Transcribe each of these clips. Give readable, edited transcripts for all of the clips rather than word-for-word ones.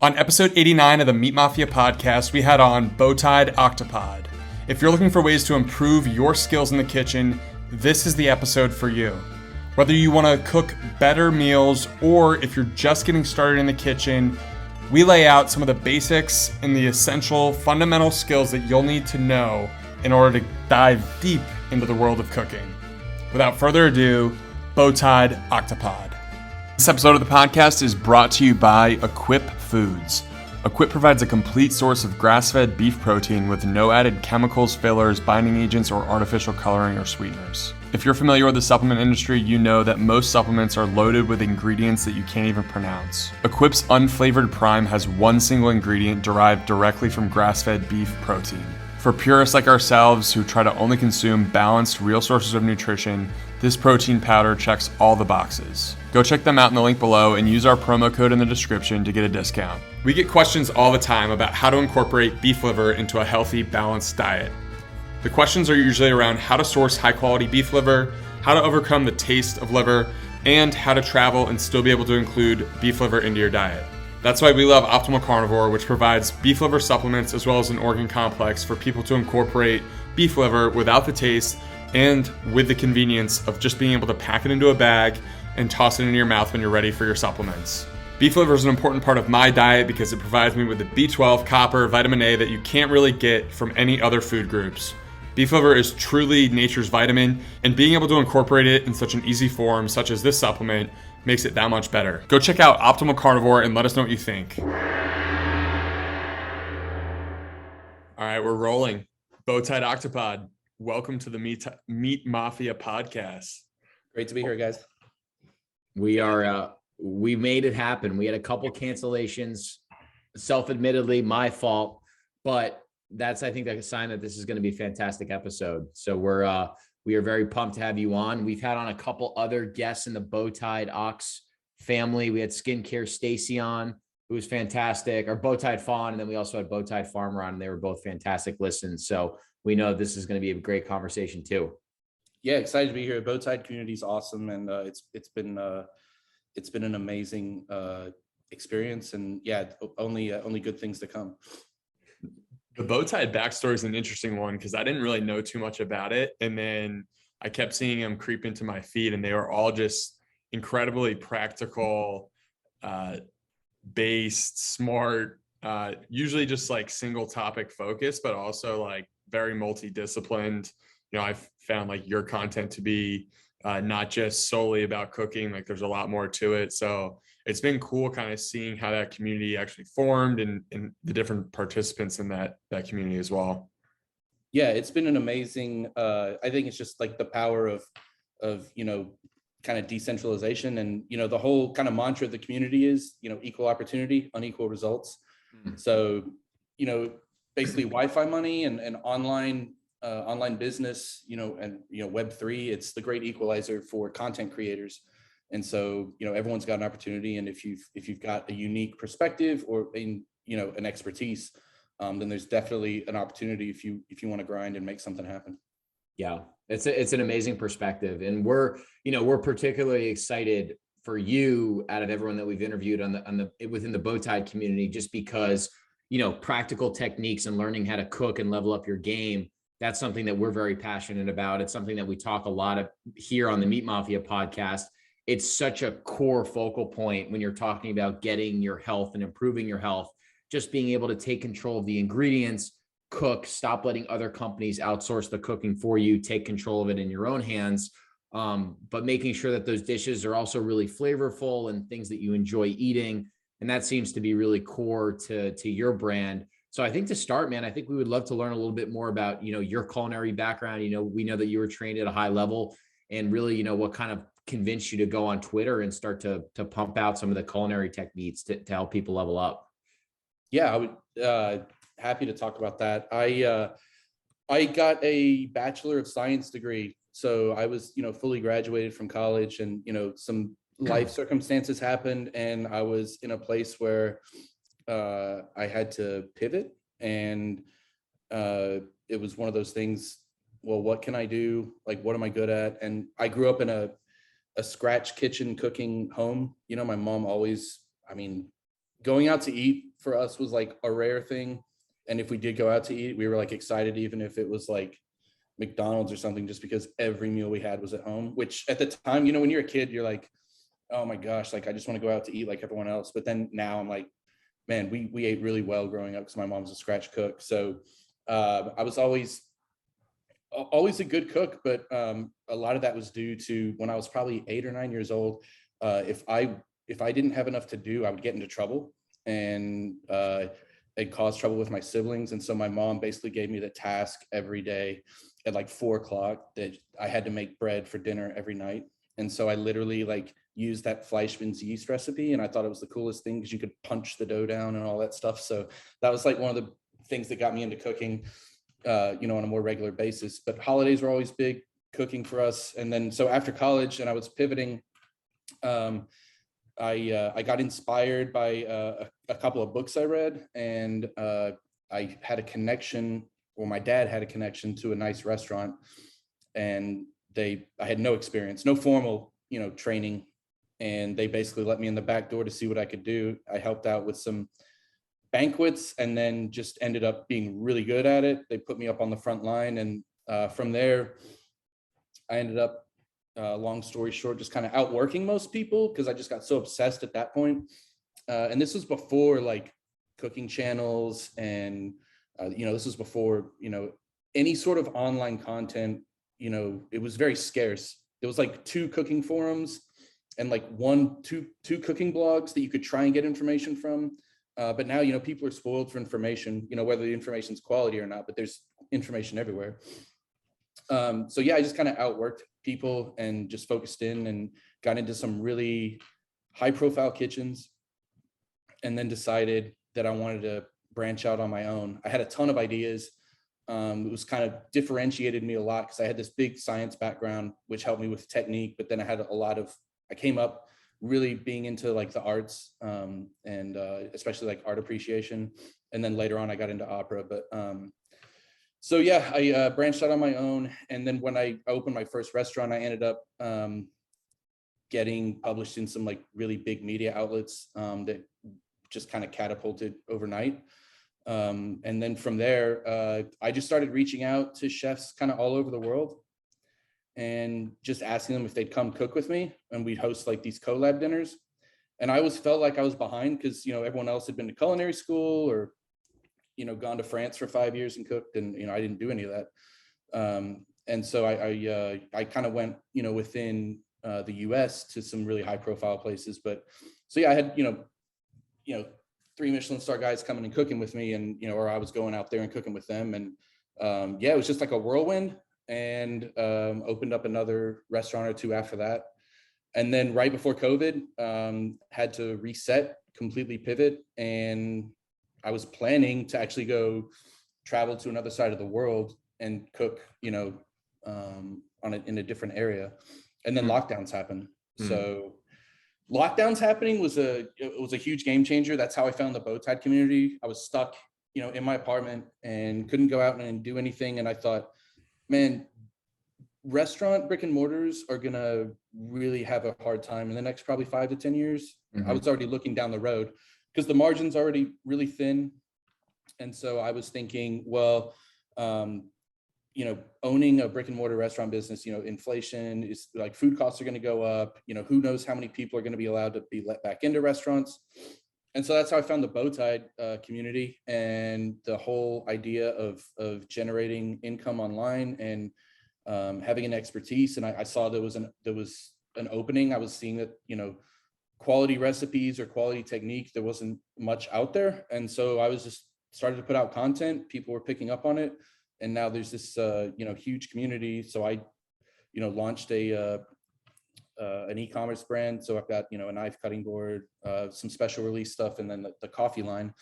On episode 89 of the Meat Mafia podcast, we had on BowTied Octopod. If you're looking for ways to improve your skills in the kitchen, this is the episode for you. Whether you want to cook better meals or if you're just getting started in the kitchen, we lay out some of the basics and the essential fundamental skills that you'll need to know in order to dive deep into the world of cooking. Without further ado, BowTied Octopod. This episode of the podcast is brought to you by Equip Foods. Equip provides a complete source of grass-fed beef protein with no added chemicals, fillers, binding agents, or artificial coloring or sweeteners. If you're familiar with the supplement industry, you know that most supplements are loaded with ingredients that you can't even pronounce. Equip's Unflavored Prime has one single ingredient derived directly from grass-fed beef protein. For purists like ourselves who try to only consume balanced, real sources of nutrition, this protein powder checks all the boxes. Go check them out in the link below and use our promo code in the description to get a discount. We get questions all the time about how to incorporate beef liver into a healthy, balanced diet. The questions are usually around how to source high-quality beef liver, how to overcome the taste of liver, and how to travel and still be able to include beef liver into your diet. That's why we love Optimal Carnivore, which provides beef liver supplements as well as an organ complex for people to incorporate beef liver without the taste and with the convenience of just being able to pack it into a bag and toss it into your mouth when you're ready for your supplements. Beef liver is an important part of my diet because it provides me with the B12, copper, vitamin A that you can't really get from any other food groups. Beef liver is truly nature's vitamin, and being able to incorporate it in such an easy form, such as this supplement, makes it that much better. Go check out Optimal Carnivore and let us know what you think. All right, we're rolling. BowTied Octopod, welcome to the Meat Mafia podcast. Great to be here, guys. We made it happen. We had a couple cancellations, self-admittedly my fault, but that's, I think, a sign that this is going to be a fantastic episode. So we are very pumped to have you on. We've had on a couple other guests in the BowTied Ox family. We had Skincare Stacy on, who was fantastic, or BowTied Fawn, and then we also had BowTied Farmer on, and they were both fantastic listens. So we know this is going to be a great conversation too. Yeah, excited to be here. BowTied community is awesome, and it's been an amazing experience, and yeah, only good things to come. The BowTied backstory is an interesting one because I didn't really know too much about it. And then I kept seeing them creep into my feed, and they were all just incredibly practical, based, smart, usually just like single topic focus, but also like very multidisciplined. You know, I've found like your content to be not just solely about cooking, like there's a lot more to it. So it's been cool kind of seeing how that community actually formed and the different participants in that community as well. Yeah, it's been an amazing, I think it's just like the power of, you know, kind of decentralization, and, you know, the whole kind of mantra of the community is, you know, equal opportunity, unequal results. Mm-hmm. So, you know, basically Wi-Fi money and online business, you know, and, you know, Web3, it's the great equalizer for content creators. And so, you know, everyone's got an opportunity. And if you've got a unique perspective or an expertise, then there's definitely an opportunity if you want to grind and make something happen. Yeah, it's an amazing perspective. And we're particularly excited for you out of everyone that we've interviewed within the BowTied community, just because, you know, practical techniques and learning how to cook and level up your game. That's something that we're very passionate about. It's something that we talk a lot of here on the Meat Mafia podcast. It's such a core focal point when you're talking about getting your health and improving your health, just being able to take control of the ingredients, cook, stop letting other companies outsource the cooking for you, take control of it in your own hands, but making sure that those dishes are also really flavorful and things that you enjoy eating. And that seems to be really core to your brand. So I think to start, man, I think we would love to learn a little bit more about, you know, your culinary background. You know, we know that you were trained at a high level, and really, you know, what kind of convinced you to go on Twitter and start to pump out some of the culinary techniques to help people level up. Yeah, I would happy to talk about that. I got a Bachelor of Science degree. So I was, you know, fully graduated from college, and, you know, some life circumstances happened, and I was in a place where I had to pivot, and it was one of those things. Well, what can I do? Like, what am I good at? And I grew up in a scratch kitchen cooking home. You know, my mom always, I mean, going out to eat for us was like a rare thing. And if we did go out to eat, we were like excited, even if it was like McDonald's or something, just because every meal we had was at home, which at the time, you know, when you're a kid, you're like, oh my gosh, like I just want to go out to eat like everyone else. But then now I'm like, man, we ate really well growing up because my mom's a scratch cook. So I was always a good cook, but a lot of that was due to when I was probably 8 or 9 years old. If I didn't have enough to do, I would get into trouble, and it caused trouble with my siblings. And so my mom basically gave me the task every day at like 4 o'clock that I had to make bread for dinner every night. And so I literally like used that Fleischmann's yeast recipe, and I thought it was the coolest thing because you could punch the dough down and all that stuff. So that was like one of the things that got me into cooking, you know, on a more regular basis. But holidays were always big cooking for us. And then so after college and I was pivoting, I got inspired by a couple of books I read, and I had a connection, or my dad had a connection to a nice restaurant, and I had no experience, no formal, you know, training, and they basically let me in the back door to see what I could do. I helped out with some banquets and then just ended up being really good at it. They put me up on the front line, and from there, I ended up, long story short, just kind of outworking most people because I just got so obsessed at that point. And this was before like cooking channels, and you know, this was before, you know, any sort of online content. You know, it was very scarce. There was like 2 cooking forums and like two cooking blogs that you could try and get information from. But now, you know, people are spoiled for information, you know, whether the information's quality or not, but there's information everywhere. So yeah, I just kind of outworked people and just focused in and got into some really high profile kitchens, and then decided that I wanted to branch out on my own. I had a ton of ideas. It was kind of differentiated me a lot because I had this big science background, which helped me with technique, but then I came up really being into like the arts, and especially like art appreciation. And then later on I got into opera, but so yeah, I branched out on my own. And then when I opened my first restaurant, I ended up getting published in some like really big media outlets that just kind of catapulted overnight. And then from there, I just started reaching out to chefs kind of all over the world and just asking them if they'd come cook with me, and we'd host like these collab dinners. And I always felt like I was behind because, you know, everyone else had been to culinary school or, you know, gone to France for 5 years and cooked, and, you know, I didn't do any of that. And so I kind of went, you know, within the US to some really high profile places. But so yeah, I had, you know, 3 Michelin star guys coming and cooking with me, and, you know, or I was going out there and cooking with them. And yeah, it was just like a whirlwind, and opened up another restaurant or 2 after that. And then right before COVID, had to reset, completely pivot. And I was planning to actually go travel to another side of the world and cook, you know, in a different area. And then lockdowns happened. So lockdowns happening was a huge game changer. That's how I found the BowTied community. I was stuck, you know, in my apartment and couldn't go out and do anything. And I thought, man, restaurant brick and mortars are gonna really have a hard time in the next probably 5 to 10 years. I was already looking down the road because the margin's already really thin. And so I was thinking, well, you know, owning a brick and mortar restaurant business, you know, inflation is like, food costs are going to go up, you know, who knows how many people are going to be allowed to be let back into restaurants. And so that's how I found the BowTied community, and the whole idea of generating income online and having an expertise. And I saw there was an opening. I was seeing that, you know, quality recipes or quality technique, there wasn't much out there. And so I was just started to put out content. People were picking up on it. And now there's this, you know, huge community. So I, you know, launched an e-commerce brand. So I've got, you know, a knife cutting board, some special release stuff, and then the coffee line,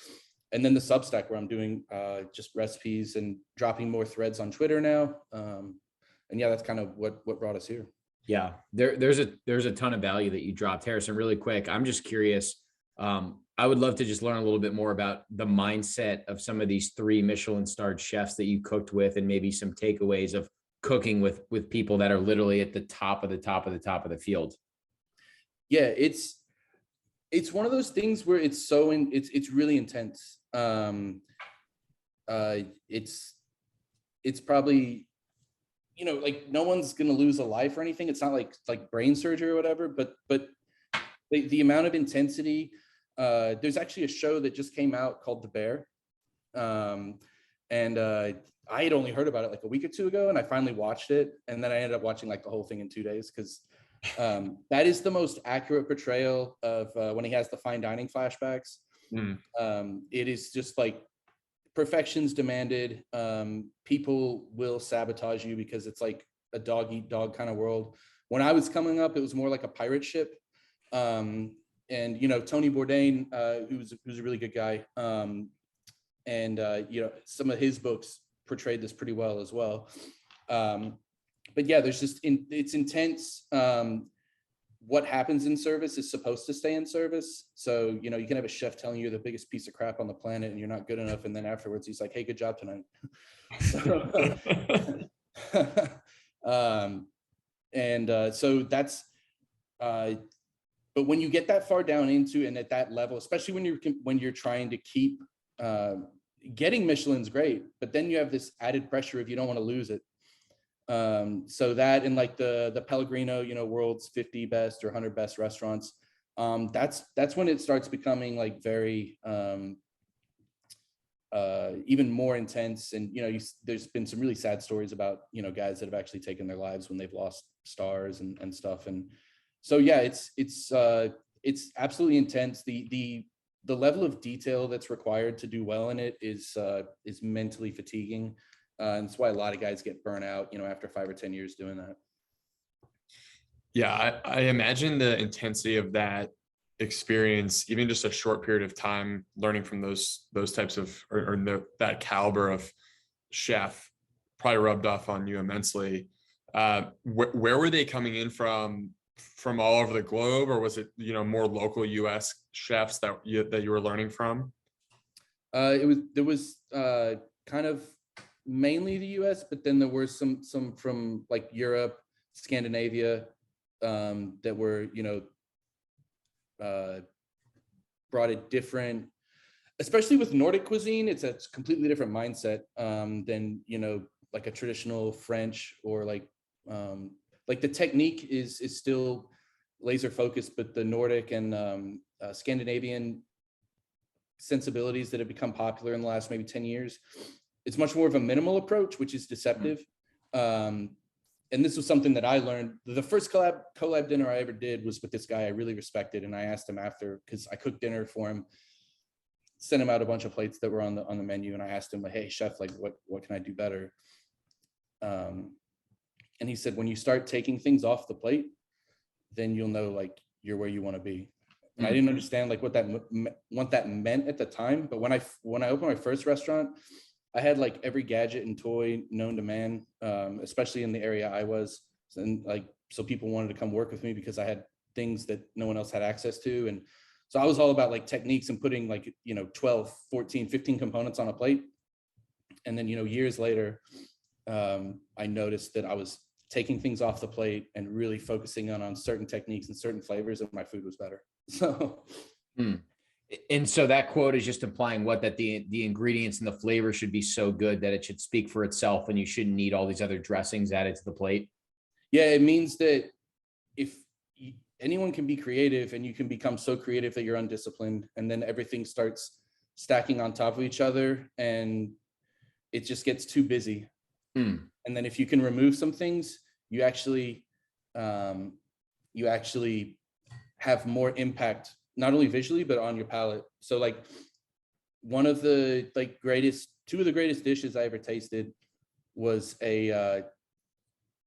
and then the Substack where I'm doing just recipes and dropping more threads on Twitter now. And yeah, that's kind of what brought us here. Yeah, there's a ton of value that you dropped, Harrison. Really quick, I'm just curious. I would love to just learn a little bit more about the mindset of some of these 3 Michelin-starred chefs that you cooked with, and maybe some takeaways of cooking with people that are literally at the top of the field. Yeah, It's one of those things where it's really intense. It's probably, like no one's gonna lose a life or anything. It's not like brain surgery or whatever, but the amount of intensity. There's actually a show that just came out called The Bear, and I had only heard about it like a week or two ago, and I finally watched it, and then I ended up watching like the whole thing in 2 days because that is the most accurate portrayal of when he has the fine dining flashbacks. It is just like perfection's demanded. People will sabotage you because it's like a dog eat dog kind of world. When I was coming up, it was more like a pirate ship. And Tony Bourdain, who's a really good guy, and some of his books portrayed this pretty well as well. But yeah, it's intense. What happens in service is supposed to stay in service. So, you can have a chef telling you you're the biggest piece of crap on the planet and you're not good enough. And then afterwards he's like, hey, good job tonight. So that's, but when you get that far down into and at that level, especially when you're trying to keep getting Michelin's great, but then you have this added pressure if you don't want to lose it. So that and like the Pellegrino, world's 50 best or 100 best restaurants, that's when it starts becoming like very even more intense. And there's been some really sad stories about guys that have actually taken their lives when they've lost stars and stuff. And so yeah, it's absolutely intense. The level of detail that's required to do well in it is mentally fatiguing. And that's why a lot of guys get burnt out, after 5 or 10 years doing that. Yeah, I imagine the intensity of that experience, even just a short period of time learning from those types of that caliber of chef, probably rubbed off on you immensely. Where were they coming in from all over the globe, or was it more local U.S. chefs that you were learning from? There was kind of mainly the U.S., but then there were some from like Europe, Scandinavia, that were brought a different, especially with Nordic cuisine. It's a completely different mindset than like a traditional French or like the technique is still laser focused, but the Nordic and Scandinavian sensibilities that have become popular in the last maybe 10 years. It's much more of a minimal approach, which is deceptive. And this was something that I learned. The first collab dinner I ever did was with this guy I really respected. And I asked him after, because I cooked dinner for him, sent him out a bunch of plates that were on the menu. And I asked him, like, hey, chef, like, what can I do better? And he said, when you start taking things off the plate, then you'll know like you're where you want to be. And I didn't understand like what that meant at the time. But when I opened my first restaurant, I had like every gadget and toy known to man, especially in the area I was. And like, so people wanted to come work with me because I had things that no one else had access to. And so I was all about like techniques and putting like, 12, 14, 15 components on a plate. And then, years later, I noticed that I was taking things off the plate and really focusing on certain techniques and certain flavors, and my food was better. So. And so that quote is just implying that the ingredients and the flavor should be so good that it should speak for itself and you shouldn't need all these other dressings added to the plate. Yeah, it means that if anyone can be creative, and you can become so creative that you're undisciplined, and then everything starts stacking on top of each other and it just gets too busy. And then if you can remove some things, you actually have more impact, not only visually, but on your palate. So like two of the greatest dishes I ever tasted was a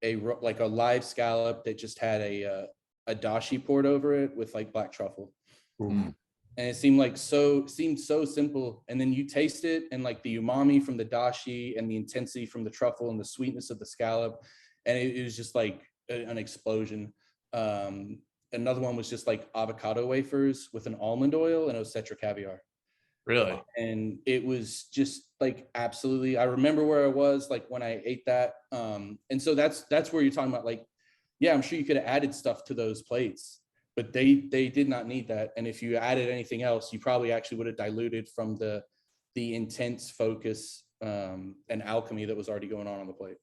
live scallop that just had a dashi poured over it with like black truffle. And it seemed so simple. And then you taste it, and like the umami from the dashi and the intensity from the truffle and the sweetness of the scallop. And it was just like an explosion. Another one was just like avocado wafers with an almond oil and Osetra caviar. Really? And it was just like, absolutely. I remember where I was like when I ate that. And so that's where you're talking about like, yeah, I'm sure you could have added stuff to those plates, but they did not need that. And if you added anything else, you probably actually would have diluted from the intense focus and alchemy that was already going on the plate.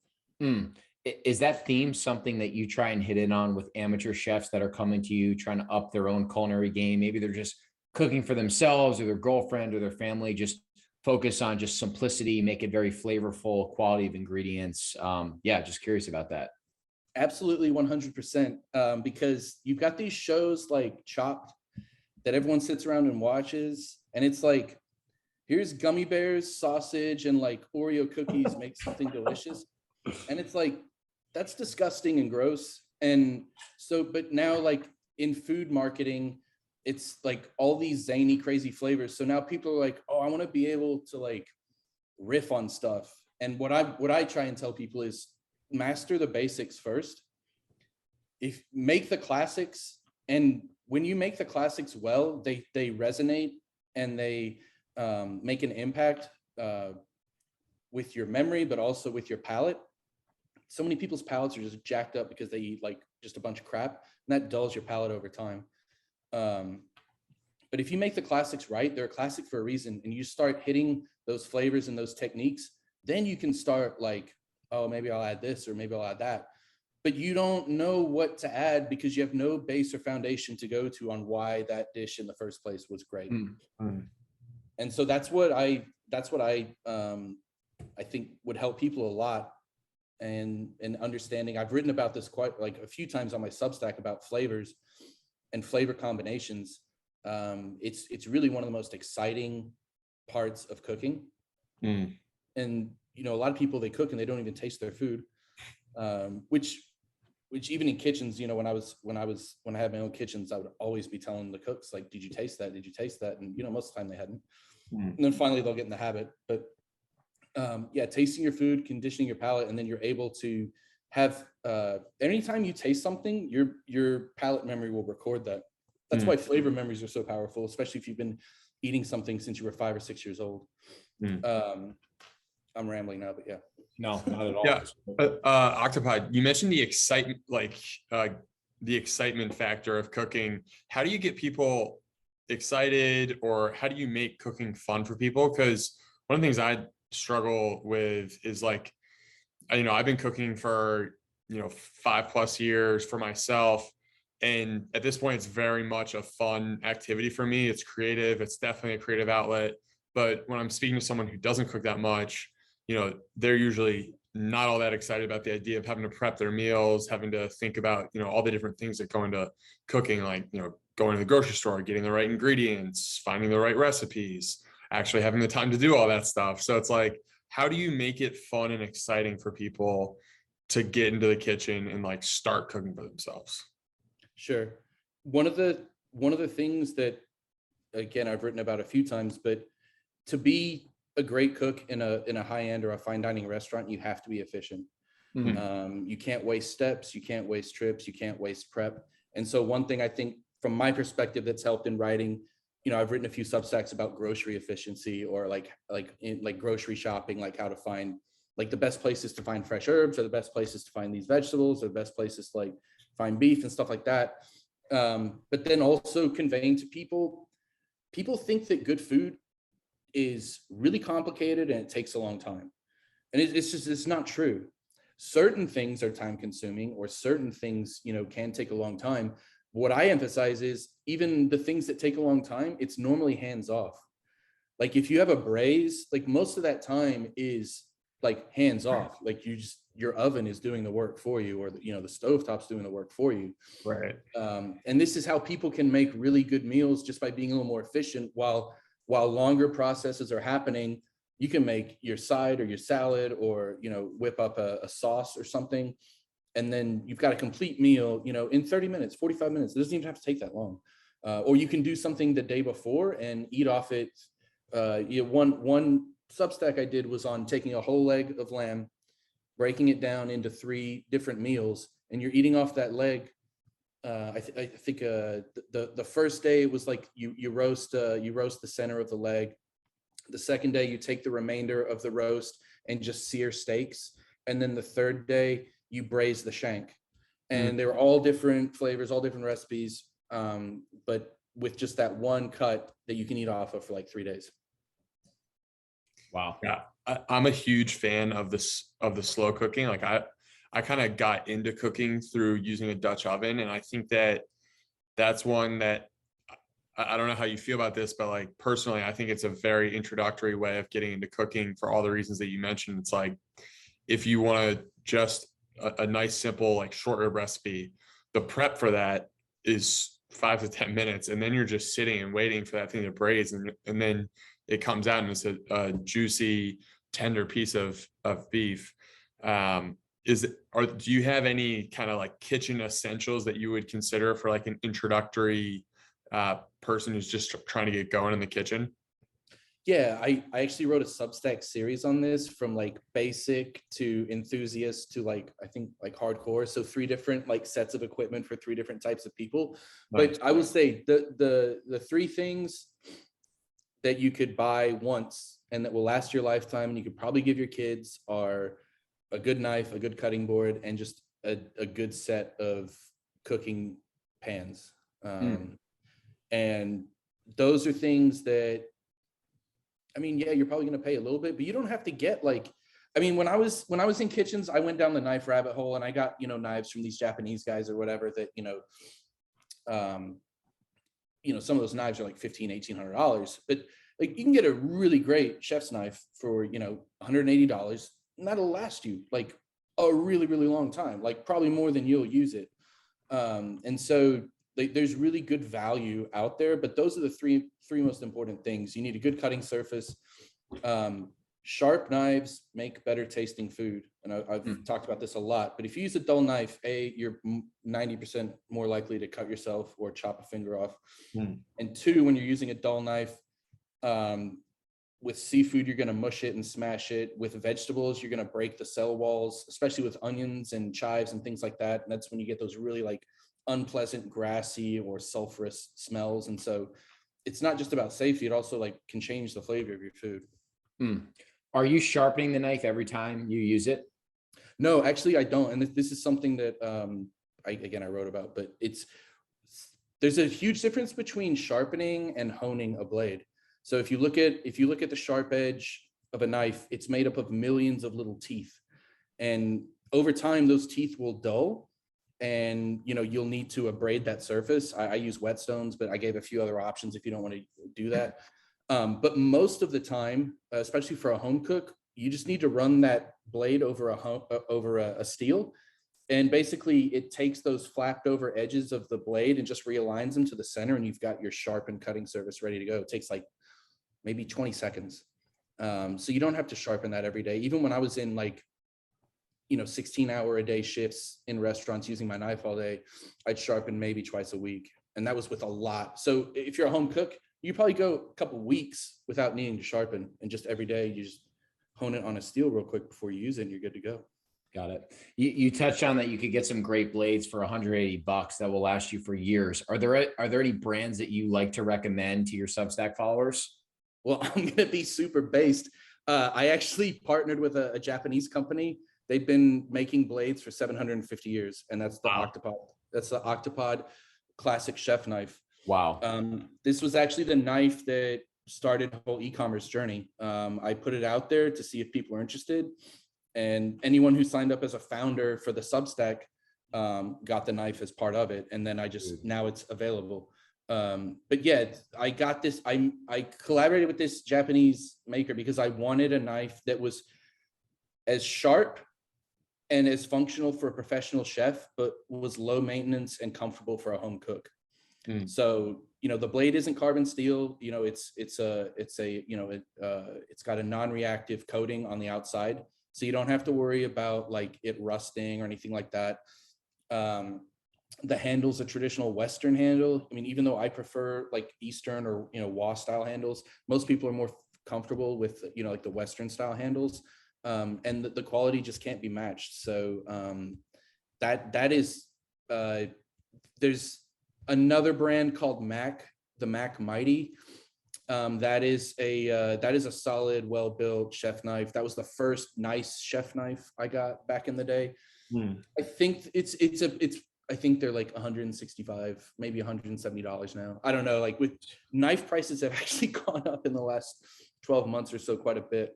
Is that theme something that you try and hit in on with amateur chefs that are coming to you, trying to up their own culinary game? Maybe they're just cooking for themselves or their girlfriend or their family, just focus on just simplicity, make it very flavorful, quality of ingredients. Yeah, just curious about that. Absolutely 100%. Because you've got these shows like Chopped that everyone sits around and watches. And it's like, here's gummy bears, sausage, and like Oreo cookies make something delicious. And it's like, that's disgusting and gross. And so, but now like in food marketing, it's like all these zany, crazy flavors. So now people are like, oh, I want to be able to like riff on stuff. And what I try and tell people is master the basics first. If make the classics, and when you make the classics well, they resonate and they make an impact with your memory, but also with your palate. So many people's palates are just jacked up because they eat like just a bunch of crap, and that dulls your palate over time. But if you make the classics right, they're a classic for a reason, and you start hitting those flavors and those techniques, then you can start like, oh, maybe I'll add this or maybe I'll add that. But you don't know what to add because you have no base or foundation to go to on why that dish in the first place was great. And so that's what I think would help people a lot. And understanding, I've written about this quite like a few times on my Substack about flavors and flavor combinations. It's really one of the most exciting parts of cooking. And you know, a lot of people, they cook and they don't even taste their food, which even in kitchens, you know, when I had my own kitchens, I would always be telling the cooks like, did you taste that? Did you taste that? And you know, most of the time they hadn't. And then finally they'll get in the habit. But yeah, tasting your food, conditioning your palate, and then you're able to have anytime you taste something, your palate memory will record that. That's why flavor memories are so powerful, especially if you've been eating something since you were 5 or 6 years old. I'm rambling now, but yeah. No, not at all. Yeah. Octopod, you mentioned the excitement, the excitement factor of cooking. How do you get people excited, or how do you make cooking fun for people? Because one of the things I struggle with is like, you know, I've been cooking for, you know, 5+ years for myself. And at this point, it's very much a fun activity for me. It's creative. It's definitely a creative outlet. But when I'm speaking to someone who doesn't cook that much, you know, they're usually not all that excited about the idea of having to prep their meals, having to think about, you know, all the different things that go into cooking, like, you know, going to the grocery store, getting the right ingredients, finding the right recipes, actually having the time to do all that stuff. So it's like, how do you make it fun and exciting for people to get into the kitchen and like start cooking for themselves? Sure. One of the things that, again, I've written about a few times, but to be a great cook in a high-end or a fine dining restaurant, you have to be efficient. You can't waste steps, you can't waste trips, you can't waste prep. And so one thing I think from my perspective that's helped in writing, you know, I've written a few Substacks about grocery efficiency, or like grocery shopping, like how to find like the best places to find fresh herbs, or the best places to find these vegetables, or the best places to like find beef and stuff like that. But then also conveying to people think that good food is really complicated and it takes a long time. And it's not true. Certain things are time consuming, or certain things, you know, can take a long time. What I emphasize is even the things that take a long time, it's normally hands off. Like if you have a braise, like most of that time is like hands off. Like your oven is doing the work for you, or you know, the stovetop's doing the work for you. Right. And this is how people can make really good meals, just by being a little more efficient. While longer processes are happening, you can make your side or your salad, or, you know, whip up a sauce or something. And then you've got a complete meal, you know, in 30 minutes, 45 minutes. It doesn't even have to take that long. Or you can do something the day before and eat off it. You know, one Substack I did was on taking a whole leg of lamb, breaking it down into 3 different meals, and you're eating off that leg. I think the first day it was like you roast the center of the leg. The second day you take the remainder of the roast and just sear steaks, and then the third day you braise the shank. And they were all different flavors, all different recipes. but with just that one cut that you can eat off of for like 3 days. Wow. Yeah, I'm a huge fan of the slow cooking. Like I kind of got into cooking through using a Dutch oven, and I think that's one that I don't know how you feel about this, but like personally, I think it's a very introductory way of getting into cooking for all the reasons that you mentioned. It's like if you want to just a nice, simple, like short rib recipe, the prep for that is 5 to 10 minutes, and then you're just sitting and waiting for that thing to braise, and then it comes out and it's a juicy, tender piece of beef. Do you have any kind of like kitchen essentials that you would consider for like an introductory person who's just trying to get going in the kitchen? Yeah, I actually wrote a Substack series on this, from like basic to enthusiast to like, I think like hardcore. So 3 different like sets of equipment for 3 different types of people. Nice. But I would say the 3 things that you could buy once and that will last your lifetime, and you could probably give your kids, are a good knife, a good cutting board, and just a good set of cooking pans. And those are things that, I mean, yeah, you're probably going to pay a little bit, but you don't have to get like, I mean, when I was in kitchens, I went down the knife rabbit hole, and I got, knives from these Japanese guys or whatever that, some of those knives are like $1,500-$1,800, but like you can get a really great chef's knife for, $180, and that'll last you like a really, really long time, like probably more than you'll use it. And so there's really good value out there, but those are the three most important things. You need a good cutting surface. Sharp knives make better tasting food. And I've talked about this a lot, but if you use a dull knife, you're 90% more likely to cut yourself or chop a finger off. And 2, when you're using a dull knife, with seafood, you're going to mush it and smash it. With vegetables, you're going to break the cell walls, especially with onions and chives and things like that. And that's when you get those really like unpleasant, grassy or sulfurous smells. And so it's not just about safety. It also like can change the flavor of your food. Are you sharpening the knife every time you use it? No, actually I don't. And this is something that I wrote about, but there's a huge difference between sharpening and honing a blade. So if you look at the sharp edge of a knife, it's made up of millions of little teeth. And over time, those teeth will dull, and you'll need to abrade that surface. I use whetstones, but I gave a few other options if you don't want to do that. But most of the time, especially for a home cook, you just need to run that blade over a steel. And basically it takes those flapped over edges of the blade and just realigns them to the center, and you've got your sharpened cutting surface ready to go. It takes like maybe 20 seconds. So you don't have to sharpen that every day. Even when I was in like, 16-hour-a-day shifts in restaurants using my knife all day, I'd sharpen maybe twice a week. And that was with a lot. So if you're a home cook, you probably go a couple weeks without needing to sharpen, and just every day you just hone it on a steel real quick before you use it, and you're good to go. Got it. You touched on that you could get some great blades for $180 that will last you for years. Are there any brands that you like to recommend to your Substack followers? Well, I'm going to be super based. I actually partnered with a Japanese company. They've been making blades for 750 years, and that's the Octopod. That's the Octopod classic chef knife. Wow. This was actually the knife that started the whole e-commerce journey. I put it out there to see if people are interested, and anyone who signed up as a founder for the Substack got the knife as part of it. And then now it's available. But yeah, I got this. I collaborated with this Japanese maker because I wanted a knife that was as sharp and as functional for a professional chef, but was low maintenance and comfortable for a home cook. So, the blade isn't carbon steel. It's got a non-reactive coating on the outside, so you don't have to worry about like it rusting or anything like that. The handle's a traditional Western handle. I mean, even though I prefer like Eastern or WA style handles, most people are more comfortable with like the Western style handles, and the quality just can't be matched. So that is there's another brand called Mac, the Mac Mighty. That is a solid, well-built chef knife. That was the first nice chef knife I got back in the day. I think it's I think they're like 165, maybe $170 now. I don't know. Like with knife prices have actually gone up in the last 12 months or so, quite a bit.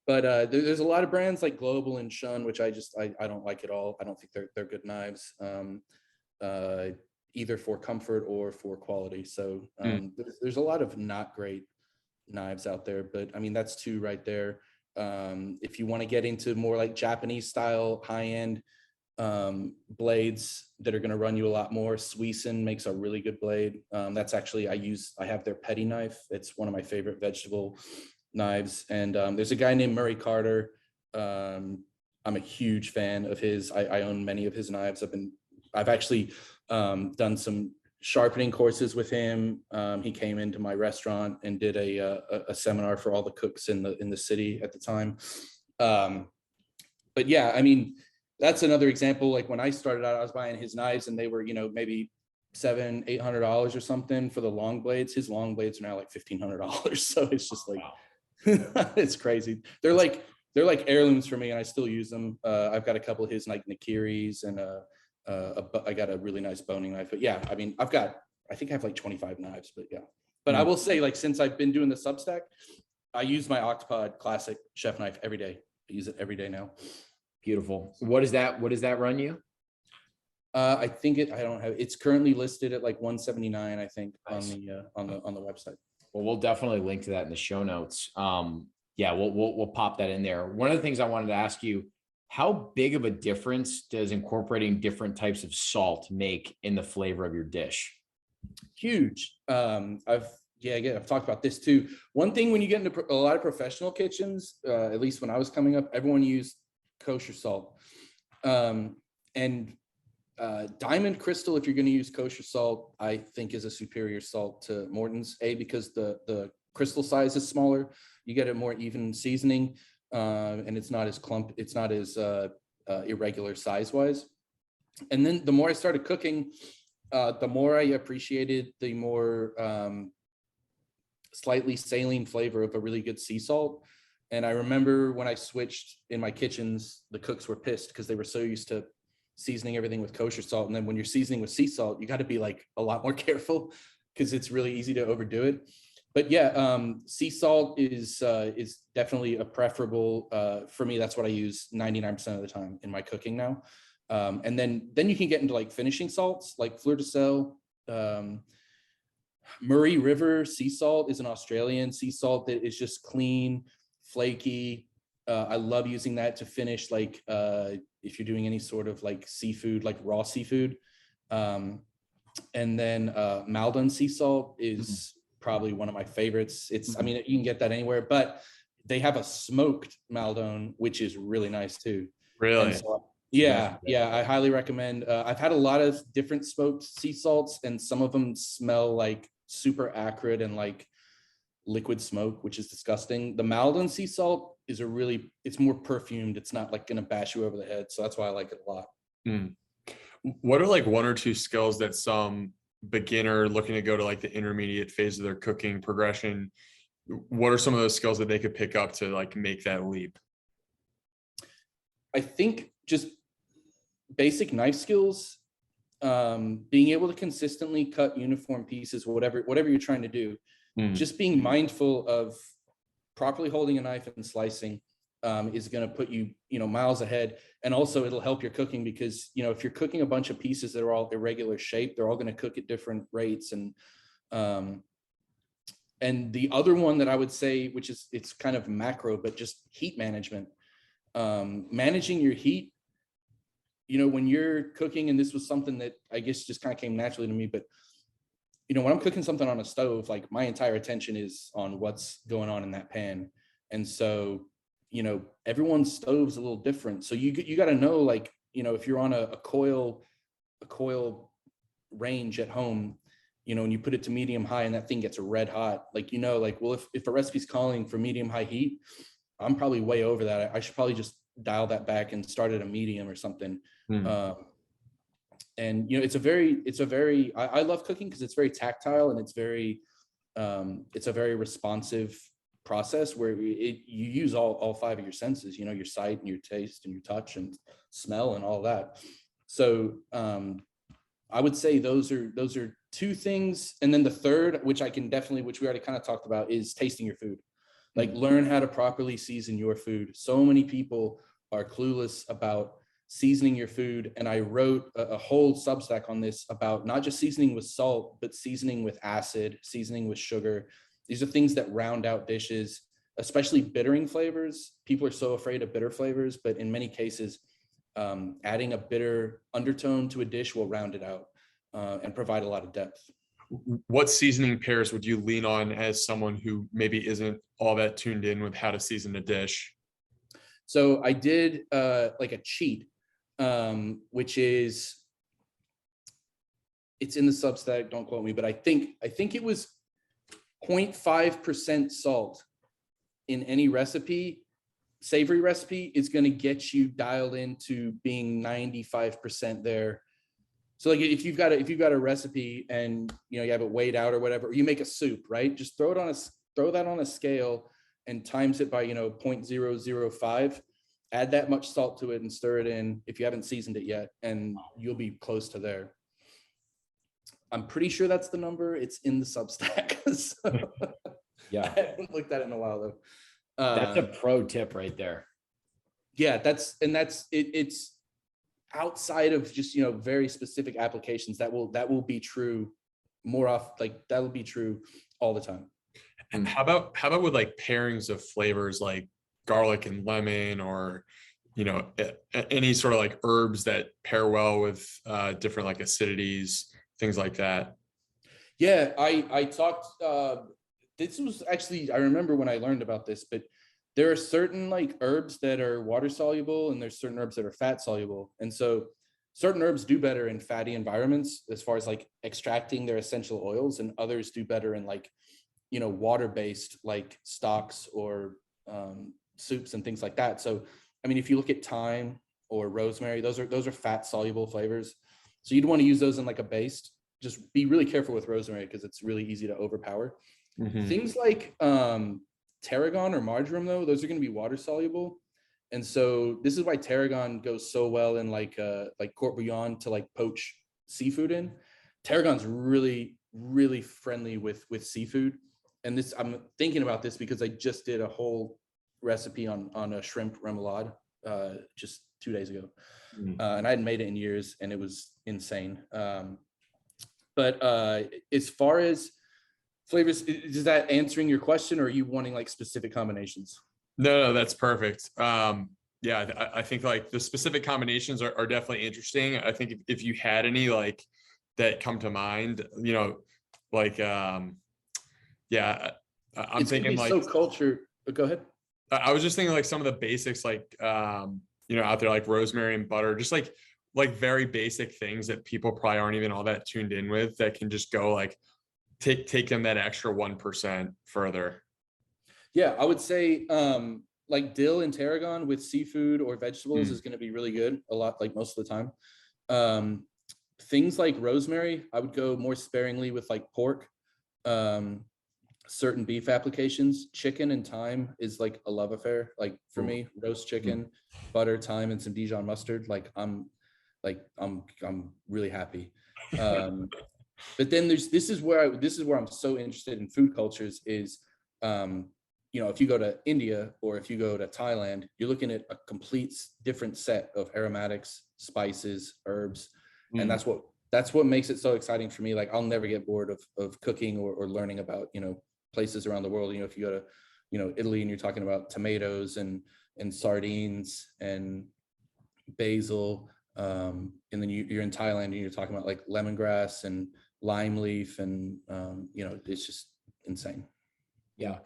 But there's a lot of brands like Global and Shun, which I don't like at all. I don't think they're good knives, either for comfort or for quality. So there's a lot of not great knives out there, but I mean, that's two right there. If you want to get into more like Japanese style high-end blades that are going to run you a lot more, Suisun makes a really good blade. That's actually, I have their petty knife. It's one of my favorite vegetable knives. And there's a guy named Murray Carter. I'm a huge fan of his. I own many of his knives. I've actually done some sharpening courses with him. He came into my restaurant and did a seminar for all the cooks in the city at the time. But yeah, I mean, that's another example. Like when I started out, I was buying his knives and they were, maybe $700-800 or something for the long blades. His long blades are now like $1,500. So it's just like, wow. It's crazy. They're like heirlooms for me, and I still use them. I've got a couple of his like Nakiris, and I got a really nice boning knife. But yeah, I mean, I think I have like 25 knives. But yeah, but I will say, like, since I've been doing the Substack, I use my Octopod Classic chef knife every day. I use it every day now. Beautiful. What does that run you? I think it's currently listed at like $179, I think, nice. on the website. Well, we'll definitely link to that in the show notes. Yeah, we'll pop that in there. One of the things I wanted to ask you, how big of a difference does incorporating different types of salt make in the flavor of your dish? Huge. I've talked about this too. One thing, when you get into a lot of professional kitchens, at least when I was coming up, everyone used kosher salt. And Diamond Crystal, if you're going to use kosher salt, I think is a superior salt to Morton's, because the crystal size is smaller. You get a more even seasoning, and it's not as irregular size wise. And then the more I started cooking, the more I appreciated the more slightly saline flavor of a really good sea salt. And I remember when I switched in my kitchens, the cooks were pissed because they were so used to seasoning everything with kosher salt. And then when you're seasoning with sea salt, you got to be like a lot more careful because it's really easy to overdo it. But yeah, sea salt is definitely a preferable, for me. That's what I use 99% of the time in my cooking now. And then you can get into like finishing salts, like Fleur de Sel. Murray River sea salt is an Australian sea salt that is just clean, flaky. I love using that to finish, like if you're doing any sort of like seafood, like raw seafood. And then Maldon sea salt is probably one of my favorites. I mean, you can get that anywhere, but they have a smoked Maldon, which is really nice too. Really? So, yeah, I highly recommend. I've had a lot of different smoked sea salts, and some of them smell like super acrid and like liquid smoke, which is disgusting. The Maldon sea salt is it's more perfumed. It's not like gonna bash you over the head. So that's why I like it a lot. What are like one or two skills that some beginner looking to go to like the intermediate phase of their cooking progression, what are some of those skills that they could pick up to like make that leap? I think just basic knife skills, being able to consistently cut uniform pieces, whatever you're trying to do. Just being mindful of properly holding a knife and slicing is going to put you, miles ahead. And also it'll help your cooking because, if you're cooking a bunch of pieces that are all irregular shape, they're all going to cook at different rates. And the other one that I would say, which is, it's kind of macro, but just heat management, managing your heat, when you're cooking, and this was something that I guess just kind of came naturally to me, but when I'm cooking something on a stove, like my entire attention is on what's going on in that pan. And so, everyone's stove's a little different. So you got to know, like, if you're on a coil range at home, and you put it to medium high and that thing gets red hot, like, well, if a recipe's calling for medium high heat, I'm probably way over that. I should probably just dial that back and start at a medium or something. And it's a very I love cooking because it's very tactile and it's a very responsive process where you use all five of your senses, your sight and your taste and your touch and smell and all that. So I would say those are two things. And then the third, which we already kind of talked about, is tasting your food. Like, learn how to properly season your food. So many people are clueless about seasoning your food. And I wrote a whole Substack on this about not just seasoning with salt, but seasoning with acid, seasoning with sugar. These are things that round out dishes, especially bittering flavors. People are so afraid of bitter flavors, but in many cases, adding a bitter undertone to a dish will round it out and provide a lot of depth. What seasoning pairs would you lean on as someone who maybe isn't all that tuned in with how to season a dish? So I did like a cheat, which is, it's in the Substack, don't quote me, but I think it was 0.5% salt in any recipe, savory recipe, is going to get you dialed into being 95% there. So like if you've got a recipe and you have it weighed out or whatever, or you make a soup, right? Just throw that on a scale and times it by 0.005. Add that much salt to it and stir it in if you haven't seasoned it yet, and you'll be close to there. I'm pretty sure that's the number. It's in the Substack. So, yeah, I haven't looked at it in a while though. That's a pro tip right there. Yeah, it's outside of just very specific applications that will be true more often. Like, that'll be true all the time. And how about with like pairings of flavors like garlic and lemon, or any sort of like herbs that pair well with different like acidities, things like that? Yeah, I talked, this was actually, I remember when I learned about this, but there are certain like herbs that are water soluble and there's certain herbs that are fat soluble. And so certain herbs do better in fatty environments as far as like extracting their essential oils, and others do better in like, water-based like stocks or soups and things like that. So, I mean, if you look at thyme or rosemary, those are fat soluble flavors. So you'd want to use those in like a baste. Just be really careful with rosemary because it's really easy to overpower. Mm-hmm. Things like tarragon or marjoram, though, those are going to be water soluble. And so this is why tarragon goes so well in like court bouillon to like poach seafood in. Tarragon's really, really friendly with seafood. And this, I'm thinking about this because I just did a whole recipe on a shrimp remoulade just 2 days ago. And I hadn't made it in years and it was insane. But as far as flavors, is that answering your question, or are you wanting like specific combinations? No, that's perfect. Yeah, I think like the specific combinations are definitely interesting. I think if you had any like that come to mind, like yeah, I'm thinking like so culture. Go ahead. I was just thinking like some of the basics, like out there, like rosemary and butter, just like very basic things that people probably aren't even all that tuned in with, that can just go like take them that extra 1% further. Yeah, I would say like dill and tarragon with seafood or vegetables is going to be really good a lot, like most of the time. Things like rosemary, I would go more sparingly with like pork, certain beef applications. Chicken and thyme is like a love affair. Like for me, roast chicken, butter, thyme, and some Dijon mustard. I'm really happy. But then this is where I'm so interested in food cultures is, if you go to India or if you go to Thailand, you're looking at a complete different set of aromatics, spices, herbs. And that's what makes it so exciting for me. Like, I'll never get bored of cooking or learning about, places around the world. If you go to, Italy and you're talking about tomatoes and sardines and basil, and then you're in Thailand and you're talking about like lemongrass and lime leaf, and it's just insane. Yeah.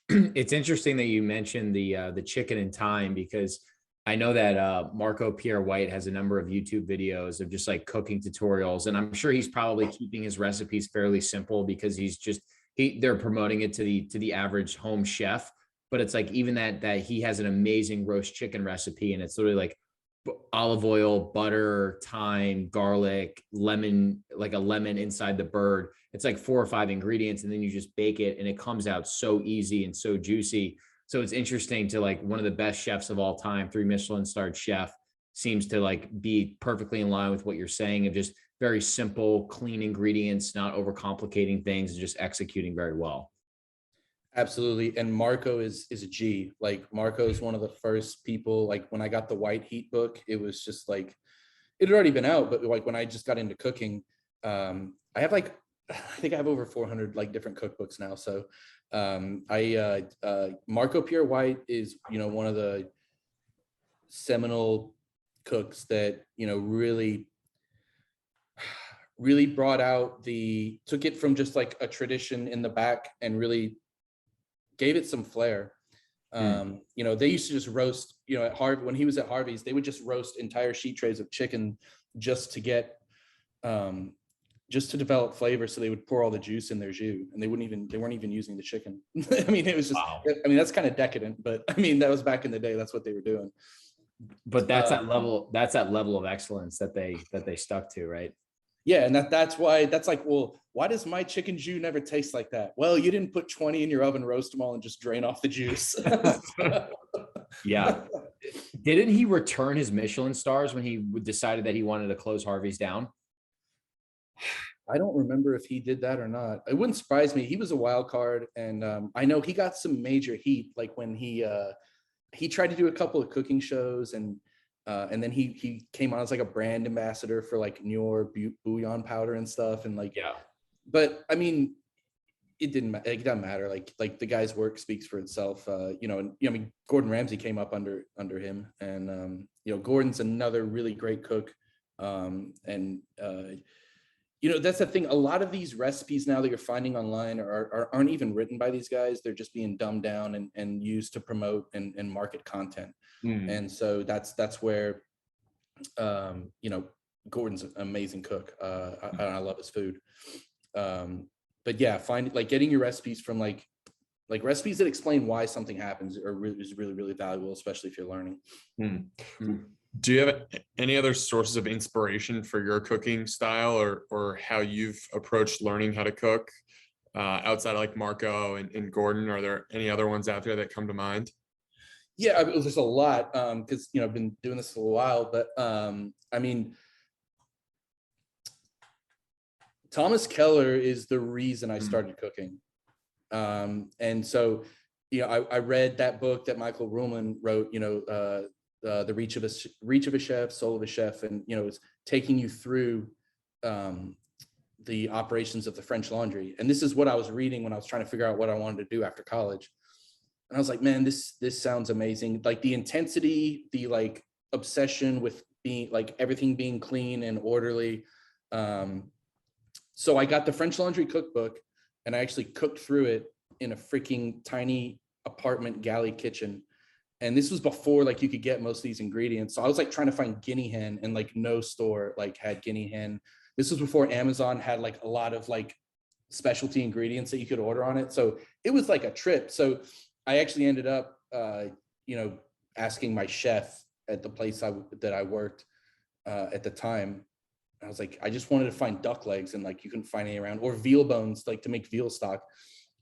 It's interesting that you mentioned the chicken and thyme, because I know that Marco Pierre White has a number of YouTube videos of just like cooking tutorials, and I'm sure he's probably keeping his recipes fairly simple because they're promoting it to the average home chef. But it's like, even that he has an amazing roast chicken recipe, and it's literally like olive oil, butter, thyme, garlic, lemon, like a lemon inside the bird. It's like 4 or 5 ingredients, and then you just bake it, and it comes out so easy and so juicy. So it's interesting to like one of the best chefs of all time, 3 Michelin starred chef, seems to like be perfectly in line with what you're saying, of just very simple, clean ingredients, not overcomplicating things, and just executing very well. Absolutely. And Marco is a G. Like Marco is one of the first people, like when I got the White Heat book, it was just like, it had already been out, but like when I just got into cooking, I have like, I think I have over 400 like different cookbooks now. So Marco Pierre White is, you know, one of the seminal cooks that, you know, really brought out took it from just like a tradition in the back and really gave it some flair. You know, they used to just roast, you know, at Harvey, when he was at Harvey's, they would just roast entire sheet trays of chicken just to get, just to develop flavor. So they would pour all the juice in their jus, and they weren't even using the chicken. I mean, it was just, wow. I mean, that's kind of decadent, but I mean, that was back in the day. That's what they were doing. But that's that level of excellence that they stuck to, right? Yeah, and that's why, that's like, well, why does my chicken jus never taste like that? Well, you didn't put 20 in your oven, roast them all, and just drain off the juice. Yeah. Didn't he return his Michelin stars when he decided that he wanted to close Harvey's down? I don't remember if he did that or not. It wouldn't surprise me. He was a wild card, and I know he got some major heat, like when he tried to do a couple of cooking shows, and then he came on as like a brand ambassador for like Nior bouillon powder and stuff, and like, yeah. But I mean, it doesn't matter. Like the guy's work speaks for itself. You know, and I mean, Gordon Ramsay came up under him, and you know, Gordon's another really great cook, and you know, that's the thing. A lot of these recipes now that you're finding online aren't even written by these guys. They're just being dumbed down and used to promote and market content. And so that's where, you know, Gordon's an amazing cook. I love his food. But yeah, getting your recipes from like recipes that explain why something happens is really, really valuable, especially if you're learning. Do you have any other sources of inspiration for your cooking style or how you've approached learning how to cook outside of like Marco and Gordon? Are there any other ones out there that come to mind? Yeah, there's a lot, because, you know, I've been doing this for a while, but I mean, Thomas Keller is the reason I started cooking. And so, you know, I read that book that Michael Ruhlman wrote, you know, the Reach of a Chef, Soul of a Chef, and, you know, it's taking you through the operations of the French Laundry. And this is what I was reading when I was trying to figure out what I wanted to do after college. And I was like, man, this sounds amazing. Like the intensity, the like obsession with being like everything being clean and orderly. So I got the French Laundry cookbook, and I actually cooked through it in a freaking tiny apartment galley kitchen. And this was before like you could get most of these ingredients. So I was like trying to find guinea hen, and like no store like had guinea hen. This was before Amazon had like a lot of like specialty ingredients that you could order on it. So it was like a trip. So I actually ended up, you know, asking my chef at the place that I worked at the time. I was like, I just wanted to find duck legs, and like you couldn't find any around, or veal bones, like to make veal stock.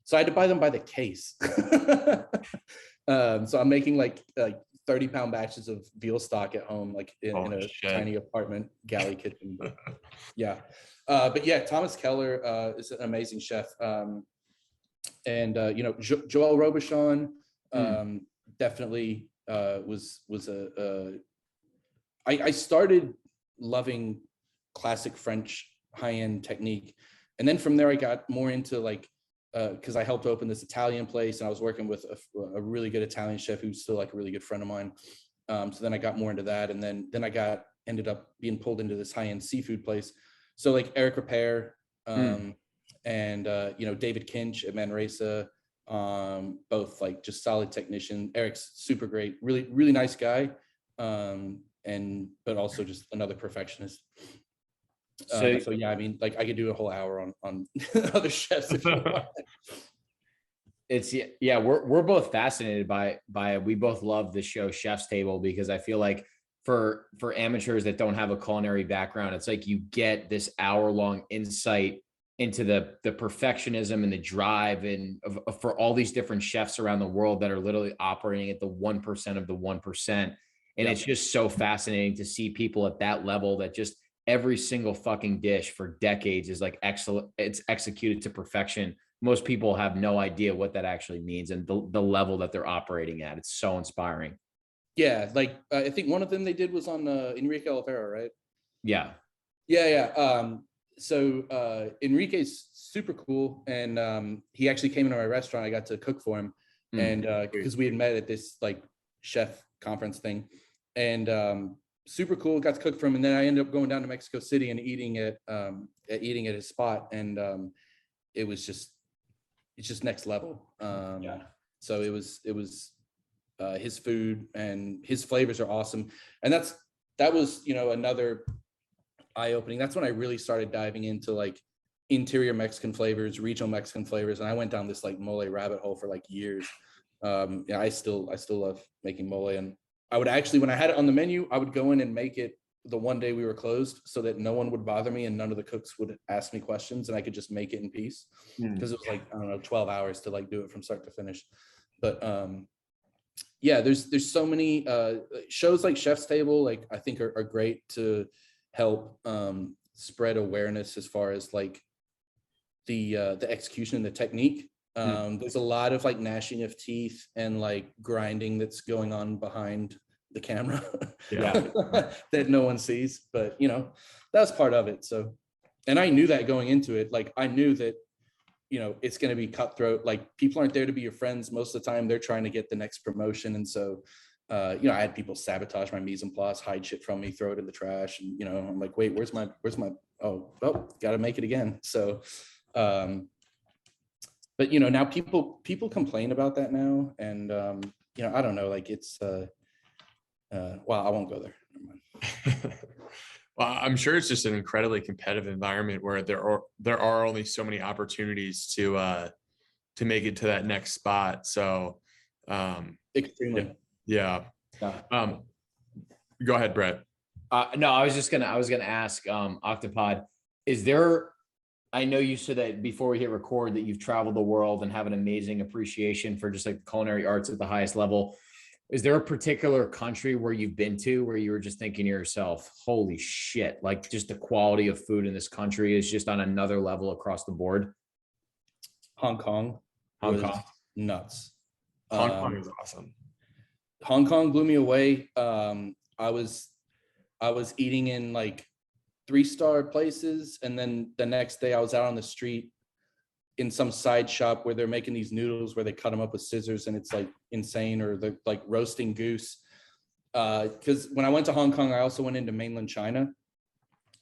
So I had to buy them by the case. So I'm making like 30-pound batches of veal stock at home, like in a tiny apartment galley kitchen. But yeah. But yeah, Thomas Keller is an amazing chef. And you know, Joel Robuchon definitely was I started loving classic French high-end technique, and then from there I got more into like, because I helped open this Italian place, and I was working with a really good Italian chef who's still like a really good friend of mine. So then I got more into that, and then I ended up being pulled into this high-end seafood place. So like Eric Repair, and you know, David Kinch at Manresa, both like just solid technician. Eric's super great, really, really nice guy, but also just another perfectionist. So yeah, I mean, like I could do a whole hour on other chefs if you want. It's yeah, we're both fascinated by we both love the show Chef's Table, because I feel like for amateurs that don't have a culinary background, it's like you get this hour-long insight into the perfectionism and the drive and for all these different chefs around the world that are literally operating at the 1% of the 1%. And it's just so fascinating to see people at that level that just every single fucking dish for decades is like excellent. It's executed to perfection. Most people have no idea what that actually means and the level that they're operating at. It's so inspiring. Yeah, like I think one of them they did was on Enrique Olivera, right? Yeah. So Enrique's super cool, and he actually came into my restaurant. I got to cook for him, and because we had met at this like chef conference thing, and super cool. Got to cook for him, and then I ended up going down to Mexico City and eating at his spot, and it's just next level. So it was his food and his flavors are awesome, and that was another eye-opening. That's when I really started diving into like interior Mexican flavors, regional Mexican flavors, and I went down this like mole rabbit hole for like years. I still love making mole, and I would actually, when I had it on the menu, I would go in and make it the one day we were closed so that no one would bother me and none of the cooks would ask me questions, and I could just make it in peace, because it was like, I don't know, 12 hours to like do it from start to finish. But yeah, there's so many shows like Chef's Table, like I think are great to help spread awareness as far as like the execution and the technique. There's a lot of like gnashing of teeth and like grinding that's going on behind the camera that no one sees, but that's part of it. So, and I knew that going into it, like I knew that it's going to be cutthroat. Like people aren't there to be your friends most of the time. They're trying to get the next promotion, and so I had people sabotage my mise en place, hide shit from me, throw it in the trash, and I'm like, wait, where's my oh, gotta make it again. So but now people complain about that now, and I don't know, like it's well, I won't go there. Never mind. Well, I'm sure it's just an incredibly competitive environment where there are only so many opportunities to make it to that next spot. So Extremely. Yeah. Go ahead, Brett. No, I was gonna ask Octopod, is there, I know you said that before we hit record that you've traveled the world and have an amazing appreciation for just like the culinary arts at the highest level. Is there a particular country where you've been to where you were just thinking to yourself, holy shit, like just the quality of food in this country is just on another level across the board? Hong Kong. Nuts. Hong Kong is awesome. Hong Kong blew me away. I was eating in like 3-star places, and then the next day I was out on the street in some side shop where they're making these noodles where they cut them up with scissors, and it's like insane, or they're like roasting goose. Because when I went to Hong Kong, I also went into mainland China,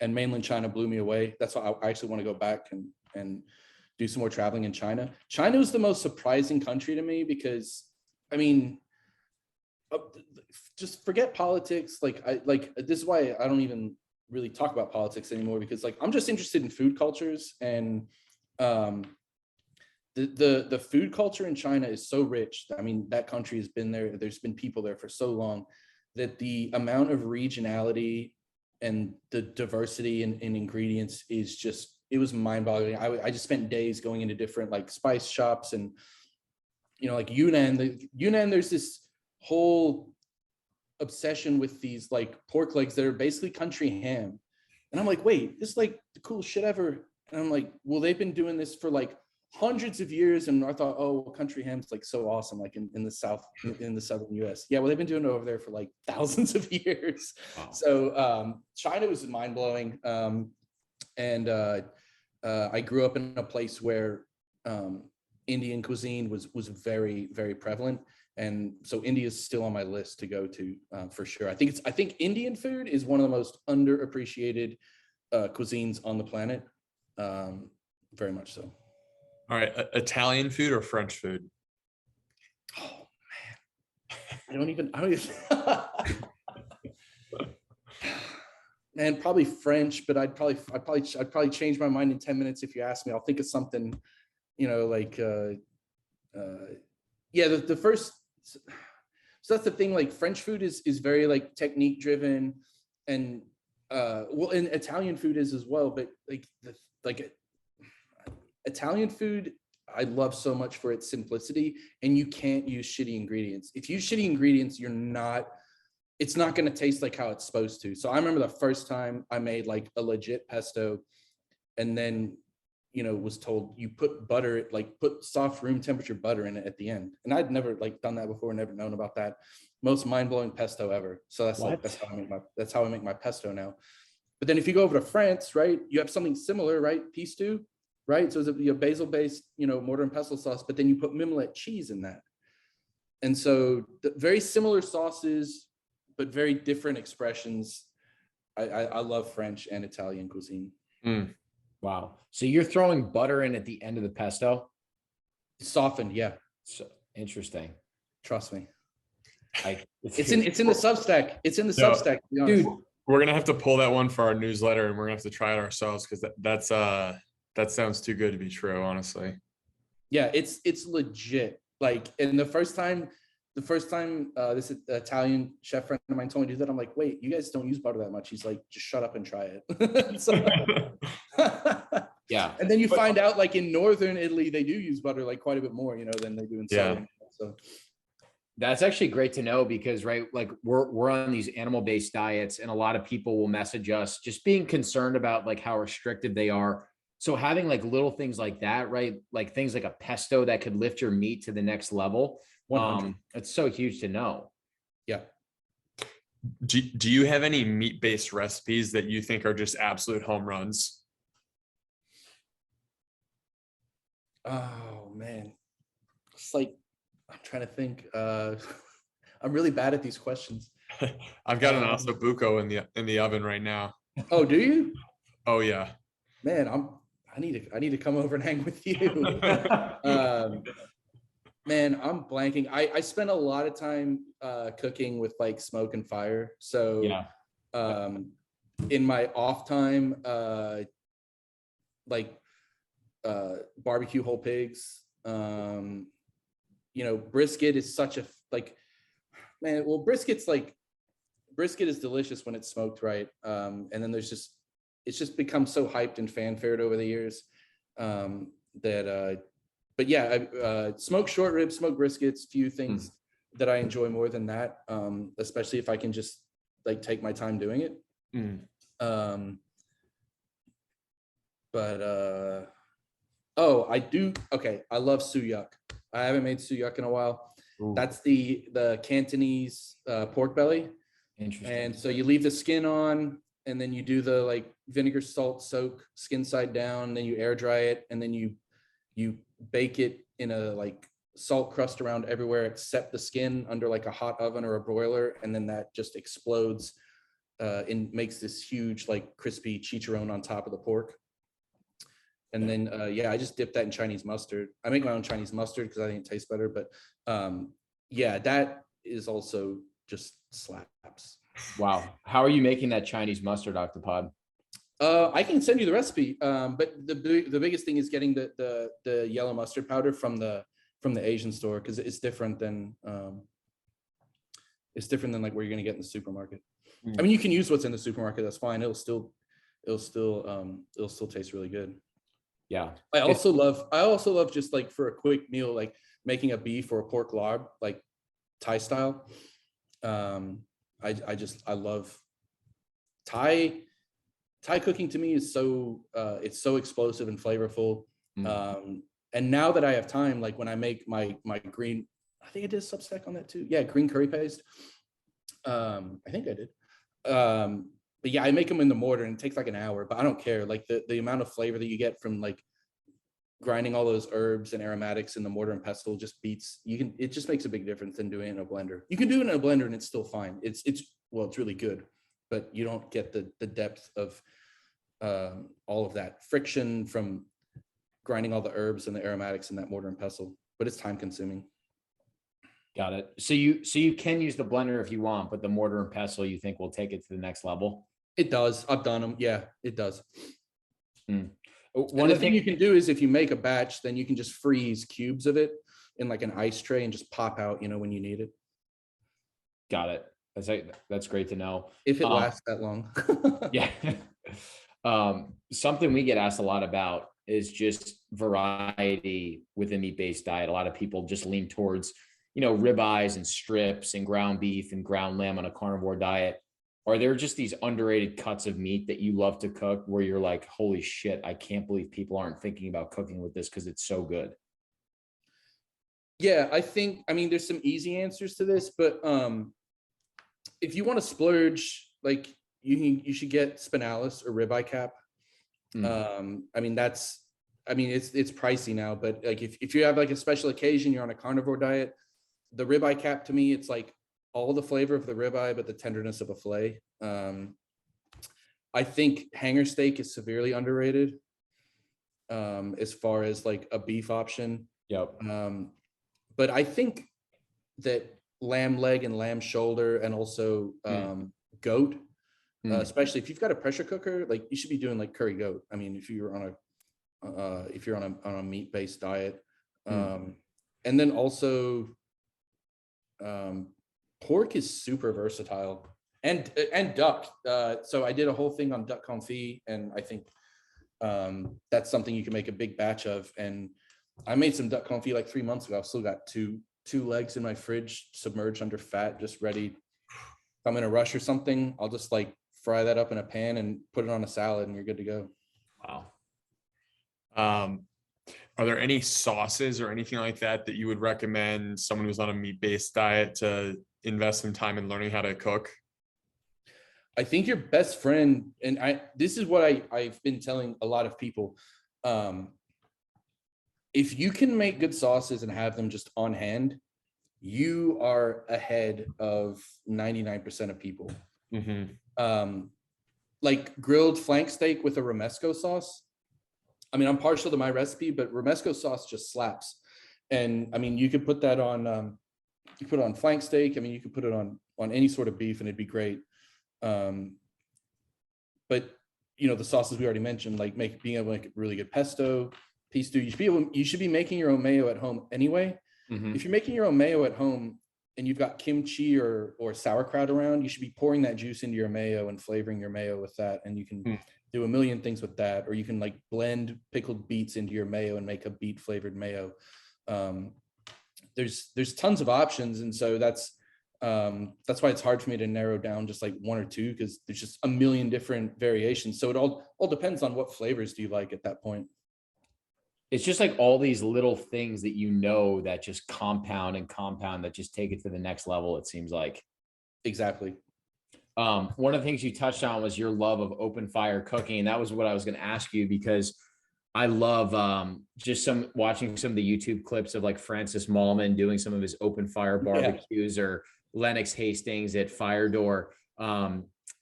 and mainland China blew me away. That's why I actually want to go back and do some more traveling in China. China was the most surprising country to me because, I mean, just forget politics. Like this is why I don't even really talk about politics anymore, because like I'm just interested in food cultures, and the food culture in China is so rich. I mean, that country has been there. There's been people there for so long that the amount of regionality and the diversity in ingredients is just, it was mind-boggling. I just spent days going into different like spice shops, and like Yunnan, there's this whole obsession with these like pork legs that are basically country ham, and I'm like, wait, this is like the coolest shit ever. And I'm like, well, they've been doing this for like hundreds of years, and I thought, oh, country ham's like so awesome, like in the south, in the southern US. Yeah, well, they've been doing it over there for like thousands of years. Wow. So China was mind-blowing, and I grew up in a place where Indian cuisine was very, very prevalent, and so India is still on my list to go to for sure. I think Indian food is one of the most underappreciated cuisines on the planet, very much so. All right, Italian food or French food? Oh man, I don't even man, probably French, but I'd probably change my mind in 10 minutes if you ask me. I'll think of something, like yeah, the first. So that's the thing. Like French food is very like technique driven, and well, and Italian food is as well. But like Italian food, I love so much for its simplicity, and you can't use shitty ingredients. If you use shitty ingredients, you're not it's not going to taste like how it's supposed to. So I remember the first time I made like a legit pesto, and then, you know, was told you put butter, like put soft room temperature butter in it at the end. And I'd never like done that before, never known about that. Most mind-blowing pesto ever. So that's like, that's how I make my pesto now. But then if you go over to France, right, you have something similar, right? Pea stew, right? So it's a basil-based, you know, mortar and pestle sauce, but then you put mimolette cheese in that. And so very similar sauces, but very different expressions. I love French and Italian cuisine. Wow. So you're throwing butter in at the end of the pesto? Softened, yeah. So interesting. Trust me. It's in the Substack. It's in the Substack, to be honest. Dude, we're gonna have to pull that one for our newsletter, and we're gonna have to try it ourselves, because that sounds too good to be true, honestly. Yeah, it's legit. Like, and the first time this Italian chef friend of mine told me to do that, I'm like, wait, you guys don't use butter that much. He's like, just shut up and try it. So, yeah. And then you find out, like, in northern Italy, they do use butter like quite a bit more, you know, than they do in southern. So that's actually great to know, because right, like we're on these animal-based diets, and a lot of people will message us just being concerned about like how restrictive they are. So having like little things like that, right? Like things like a pesto that could lift your meat to the next level. It's so huge to know. Yeah. Do you have any meat-based recipes that you think are just absolute home runs? Oh man, it's like, I'm trying to think. I'm really bad at these questions. I've got an osso buco in the oven right now. Oh, do you? Oh yeah. Man, I need to come over and hang with you. Man, I'm blanking. I spend a lot of time cooking with like smoke and fire. So yeah. In my off time, barbecue whole pigs. You know, brisket is such a like, man. Well, brisket is delicious when it's smoked right. And then it's just become so hyped and fanfared over the years but yeah, smoked short ribs, smoked briskets, few things that I enjoy more than that, especially if I can just like take my time doing it. I do. Okay, I love suyuk. I haven't made suyuk in a while. Ooh. That's the Cantonese pork belly. Interesting. And so you leave the skin on, and then you do the like vinegar salt soak, skin side down, then you air dry it, and then you bake it in a like salt crust around everywhere except the skin under like a hot oven or a broiler, and then that just explodes and makes this huge like crispy chicharron on top of the pork. And then I just dip that in Chinese mustard. I make my own Chinese mustard because I think it tastes better, but that is also just slaps. Wow. How are you making that Chinese mustard, Octopod? I can send you the recipe, but the biggest thing is getting the yellow mustard powder from the Asian store, because it's different than like where you're gonna get in the supermarket. I mean, you can use what's in the supermarket, that's fine. It'll still taste really good. Yeah. I also love just like for a quick meal, like making a beef or a pork lob, like Thai style. I love Thai cooking. To me is so it's so explosive and flavorful. And now that I have time, like when I make my green, I think I did a Substack on that too. Yeah, green curry paste. I think I did. But yeah, I make them in the mortar, and it takes like an hour, but I don't care. Like the amount of flavor that you get from like grinding all those herbs and aromatics in the mortar and pestle just beats. It just makes a big difference than doing it in a blender. You can do it in a blender and it's still fine. It's really good, but you don't get the depth of all of that friction from grinding all the herbs and the aromatics in that mortar and pestle. But it's time consuming. Got it. So you can use the blender if you want, but the mortar and pestle you think will take it to the next level? It does. I've done them. Yeah, it does. One thing you can do is if you make a batch, then you can just freeze cubes of it in like an ice tray and just pop out, when you need it. Got it. That's great to know. If it lasts that long. Yeah. Something we get asked a lot about is just variety within meat-based diet. A lot of people just lean towards, ribeyes and strips and ground beef and ground lamb on a carnivore diet, are there just these underrated cuts of meat that you love to cook where you're like, holy shit, I can't believe people aren't thinking about cooking with this because it's so good? Yeah, I mean, there's some easy answers to this, but if you want to splurge, like you should get spinalis or ribeye cap. I mean, it's pricey now, but like if you have like a special occasion, you're on a carnivore diet, the ribeye cap, to me, it's like all the flavor of the ribeye, but the tenderness of a fillet. I think hanger steak is severely underrated as far as like a beef option. Yep. But I think that lamb leg and lamb shoulder, and also goat, especially if you've got a pressure cooker, like you should be doing like curry goat. I mean, if you're on a meat-based diet, and then also pork is super versatile, and duck. So I did a whole thing on duck confit, and I think that's something you can make a big batch of. And I made some duck confit like 3 months ago. I've still got two legs in my fridge, submerged under fat, just ready. If I'm in a rush or something, I'll just like fry that up in a pan and put it on a salad, and you're good to go. Wow. Are there any sauces or anything like that that you would recommend someone who's on a meat-based diet to invest some time in learning how to cook? I think your best friend, and this is what I've been telling a lot of people. If you can make good sauces and have them just on hand, you are ahead of 99% of people. Like grilled flank steak with a romesco sauce. I mean, I'm partial to my recipe, but romesco sauce just slaps. And I mean, you could put that on, you put it on flank steak. I mean, you could put it on any sort of beef and it'd be great. But the sauces we already mentioned, like being able to make really good pesto, peas stew. You should be making your own mayo at home anyway. If you're making your own mayo at home and you've got kimchi or sauerkraut around, you should be pouring that juice into your mayo and flavoring your mayo with that. And you can do a million things with that, or you can like blend pickled beets into your mayo and make a beet flavored mayo. There's tons of options, and so that's why it's hard for me to narrow down just like one or two, because there's just a million different variations. So it all depends on what flavors do you like at that point. It's just like all these little things that that just compound that just take it to the next level, it seems like. Exactly. One of the things you touched on was your love of open fire cooking. And that was what I was going to ask you, because I love just watching some of the YouTube clips of like Francis Mallman doing some of his open fire barbecues, or Lennox Hastings at Fire Door.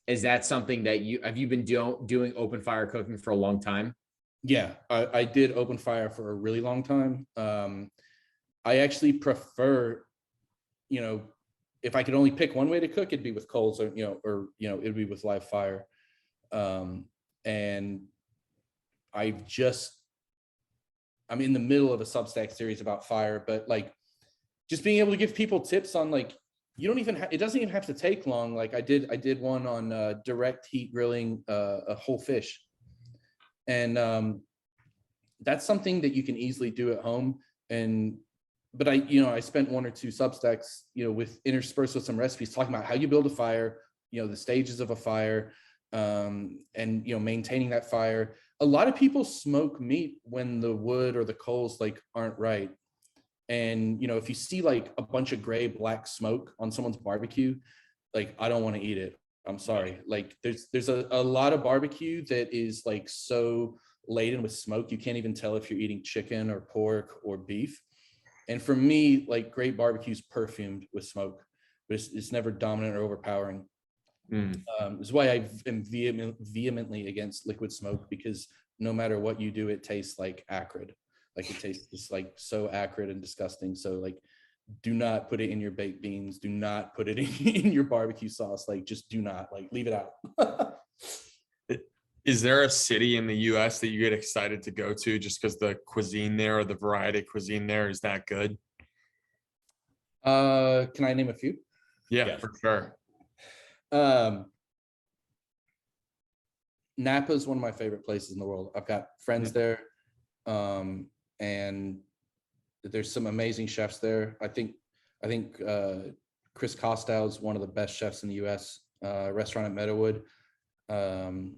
Is that something that have you been doing open fire cooking for a long time? Yeah, I did open fire for a really long time. I actually prefer, if I could only pick one way to cook, it'd be with coals, or it'd be with live fire. And I'm in the middle of a Substack series about fire, but like just being able to give people tips on like, it doesn't even have to take long. Like I did one on direct heat grilling a whole fish. And that's something that you can easily do at home. But I spent one or two Substacks, with interspersed with some recipes talking about how you build a fire, the stages of a fire, and maintaining that fire. A lot of people smoke meat when the wood or the coals like aren't right. And if you see like a bunch of gray black smoke on someone's barbecue, like I don't want to eat it. I'm sorry. Like there's a lot of barbecue that is like so laden with smoke, you can't even tell if you're eating chicken or pork or beef. And for me, like great barbecue is perfumed with smoke, but it's never dominant or overpowering. This is why I am vehemently against liquid smoke, because no matter what you do, it tastes like acrid. Like it tastes just like so acrid and disgusting. So like, do not put it in your baked beans. Do not put it in your barbecue sauce. Like, just do not, like, leave it out. Is there a city in the US that you get excited to go to just because the cuisine there, or the variety of cuisine there, is that good? Can I name a few? Yeah, for sure. Napa is one of my favorite places in the world. I've got friends there, and there's some amazing chefs there. I think I think Chris Kostow is one of the best chefs in the US, restaurant at Meadowood. And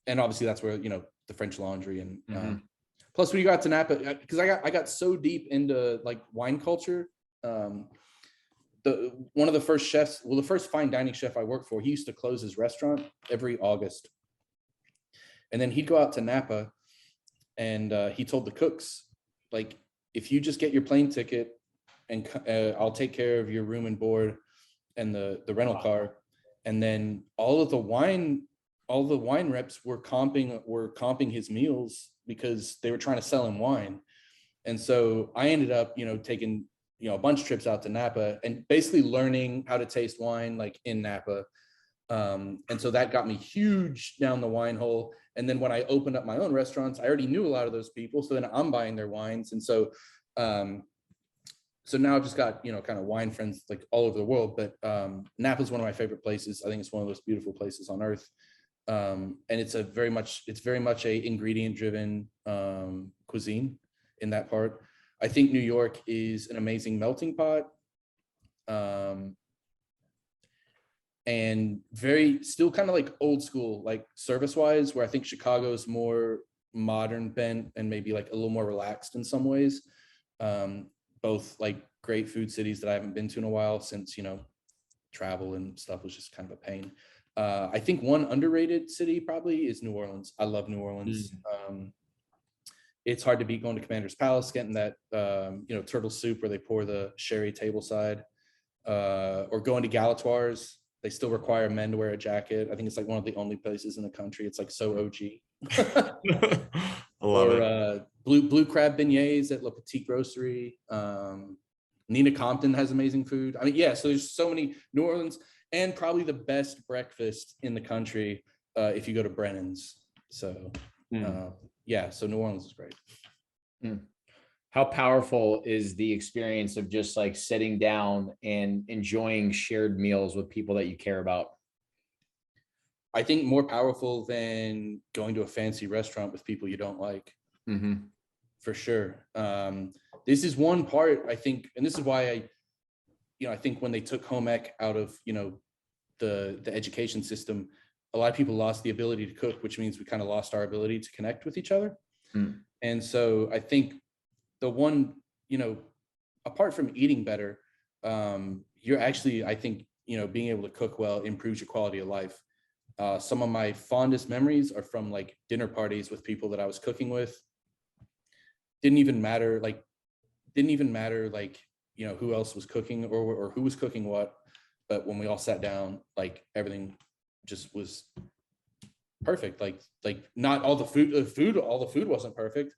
obviously that's where, the French Laundry and plus when you got to Napa, because I got so deep into like wine culture. One of the first chefs, the first fine dining chef I worked for, he used to close his restaurant every August. And then he'd go out to Napa and he told the cooks, like, if you just get your plane ticket and I'll take care of your room and board and the rental car. And then all the wine reps were comping his meals because they were trying to sell him wine. And so I ended up, taking, a bunch of trips out to Napa and basically learning how to taste wine, like in Napa. And so that got me huge down the wine hole. And then when I opened up my own restaurants, I already knew a lot of those people. So then I'm buying their wines. And so, so now I've just got, kind of wine friends like all over the world, but Napa is one of my favorite places. I think it's one of those beautiful places on earth. And it's very much a ingredient driven cuisine in that part. I think New York is an amazing melting pot. And still kind of like old school, like service wise, where I think Chicago's more modern bent and maybe like a little more relaxed in some ways. Both like great food cities that I haven't been to in a while since, travel and stuff was just kind of a pain. I think one underrated city probably is New Orleans. I love New Orleans. It's hard to beat going to Commander's Palace, getting that, turtle soup where they pour the sherry tableside, or going to Galatoire's. They still require men to wear a jacket. I think it's like one of the only places in the country. It's like so OG. I love it. Blue crab beignets at La Petite Grocery. Nina Compton has amazing food. I mean, yeah, so there's so many. New Orleans, and probably the best breakfast in the country if you go to Brennan's. So yeah, so New Orleans is great. How powerful is the experience of just like sitting down and enjoying shared meals with people that you care about? I think more powerful than going to a fancy restaurant with people you don't like. For sure. This is one part, I think, and this is why I think when they took home ec out of, the education system, a lot of people lost the ability to cook, which means we kind of lost our ability to connect with each other. And so I think the one, apart from eating better, you're actually, I think, being able to cook well improves your quality of life. Some of my fondest memories are from like dinner parties with people that I was cooking with. Didn't even matter like, who else was cooking or who was cooking what. But when we all sat down, like everything just was perfect. Like not all the food wasn't perfect.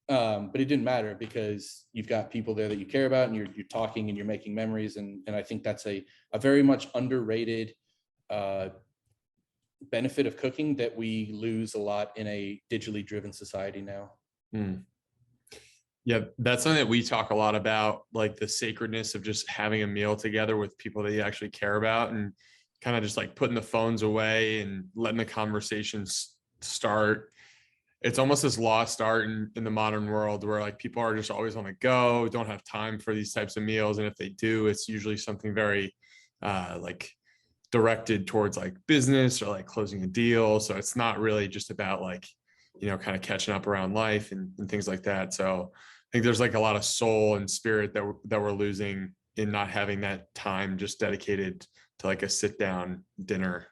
But it didn't matter because you've got people there that you care about and you're talking and you're making memories. And I think that's a very much underrated benefit of cooking that we lose a lot in a digitally driven society now. Yeah, that's something that we talk a lot about, like the sacredness of just having a meal together with people that you actually care about and kind of just like putting the phones away and letting the conversations start. It's almost this lost art in the modern world where like people are just always on the go, don't have time for these types of meals. And if they do, it's usually something very like directed towards like business or like closing a deal. So it's not really just about like, kind of catching up around life and things like that. So I think there's like a lot of soul and spirit that we're losing in not having that time just dedicated to like a sit down dinner.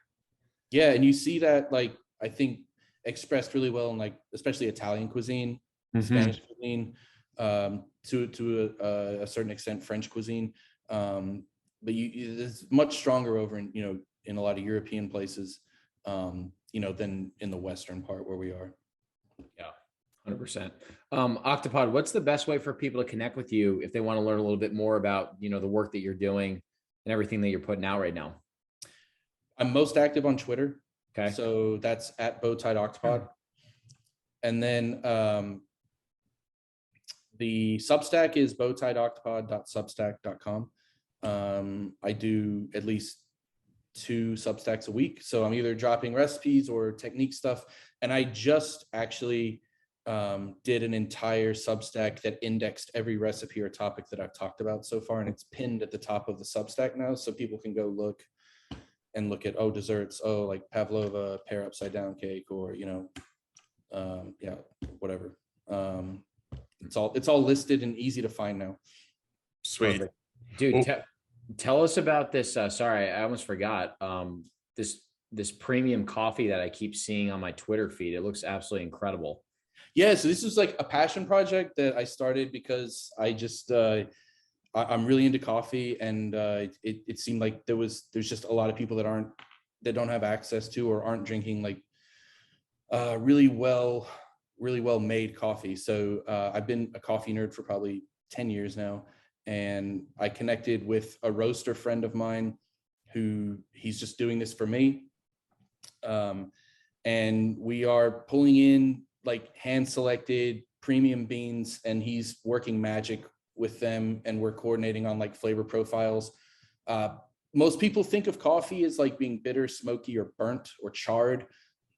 Yeah. And you see that, like, I think expressed really well in like, especially Italian cuisine, Spanish cuisine, to a certain extent, French cuisine. But it's much stronger over in, in a lot of European places, than in the Western part where we are. Yeah, 100%. Octopod, what's the best way for people to connect with you if they want to learn a little bit more about, the work that you're doing and everything that you're putting out right now? I'm most active on Twitter. Okay. So that's at BowTied Octopod. And then the Substack is bowtiedoctopod.substack.com. I do at least 2 Substacks a week. So I'm either dropping recipes or technique stuff. And I just actually did an entire Substack that indexed every recipe or topic that I've talked about so far, and it's pinned at the top of the Substack now, so people can go look at, oh, desserts, oh, like pavlova, pear upside down cake, or yeah, whatever. It's all listed and easy to find now. Sweet. Perfect. Dude, tell us about this. Sorry, I almost forgot. This premium coffee that I keep seeing on my Twitter feed. It looks absolutely incredible. Yeah, so this was like a passion project that I started because I just I'm really into coffee, and it seemed like there's just a lot of people that don't have access to or aren't drinking like really well made coffee. So I've been a coffee nerd for probably 10 years now, and I connected with a roaster friend of mine who he's just doing this for me, and we are pulling in like hand selected premium beans, and he's working magic with them, and we're coordinating on like flavor profiles. Most people think of coffee as like being bitter, smoky, or burnt or charred.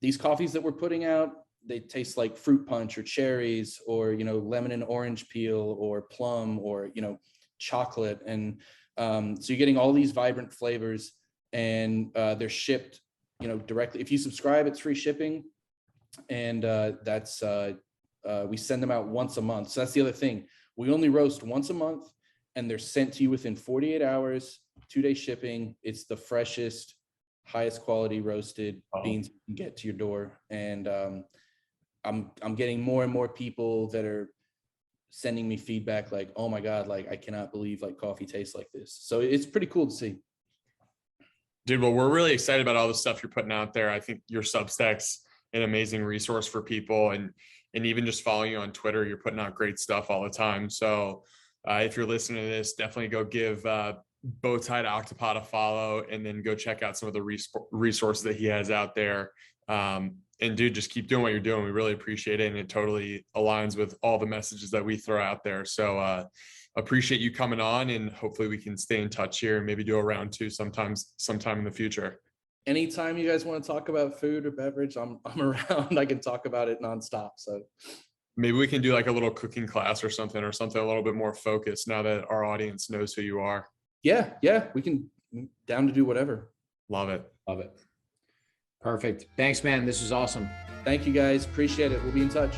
These coffees that we're putting out, they taste like fruit punch or cherries, or lemon and orange peel, or plum, or chocolate. And so you're getting all these vibrant flavors, and they're shipped directly. If you subscribe, it's free shipping, and that's we send them out once a month. So that's the other thing. We only roast once a month, and they're sent to you within 48 hours, 2-day shipping. It's the freshest, highest quality roasted beans you can get to your door. And I'm getting more and more people that are sending me feedback like, oh my God, like I cannot believe like coffee tastes like this. So it's pretty cool to see. Dude, well, we're really excited about all the stuff you're putting out there. I think your Substack's an amazing resource for people, and even just following you on Twitter, you're putting out great stuff all the time. So if you're listening to this, definitely go give BowTied Octopod a follow, and then go check out some of the resources that he has out there. And dude, just keep doing what you're doing. We really appreciate it. And it totally aligns with all the messages that we throw out there. So appreciate you coming on, and hopefully we can stay in touch here and maybe do a round 2 sometime in the future. Anytime you guys want to talk about food or beverage, I'm around. I can talk about it nonstop. So maybe we can do like a little cooking class or something a little bit more focused now that our audience knows who you are. Yeah, we can, down to do whatever. Love it. Perfect. Thanks, man. This was awesome. Thank you guys. Appreciate it. We'll be in touch.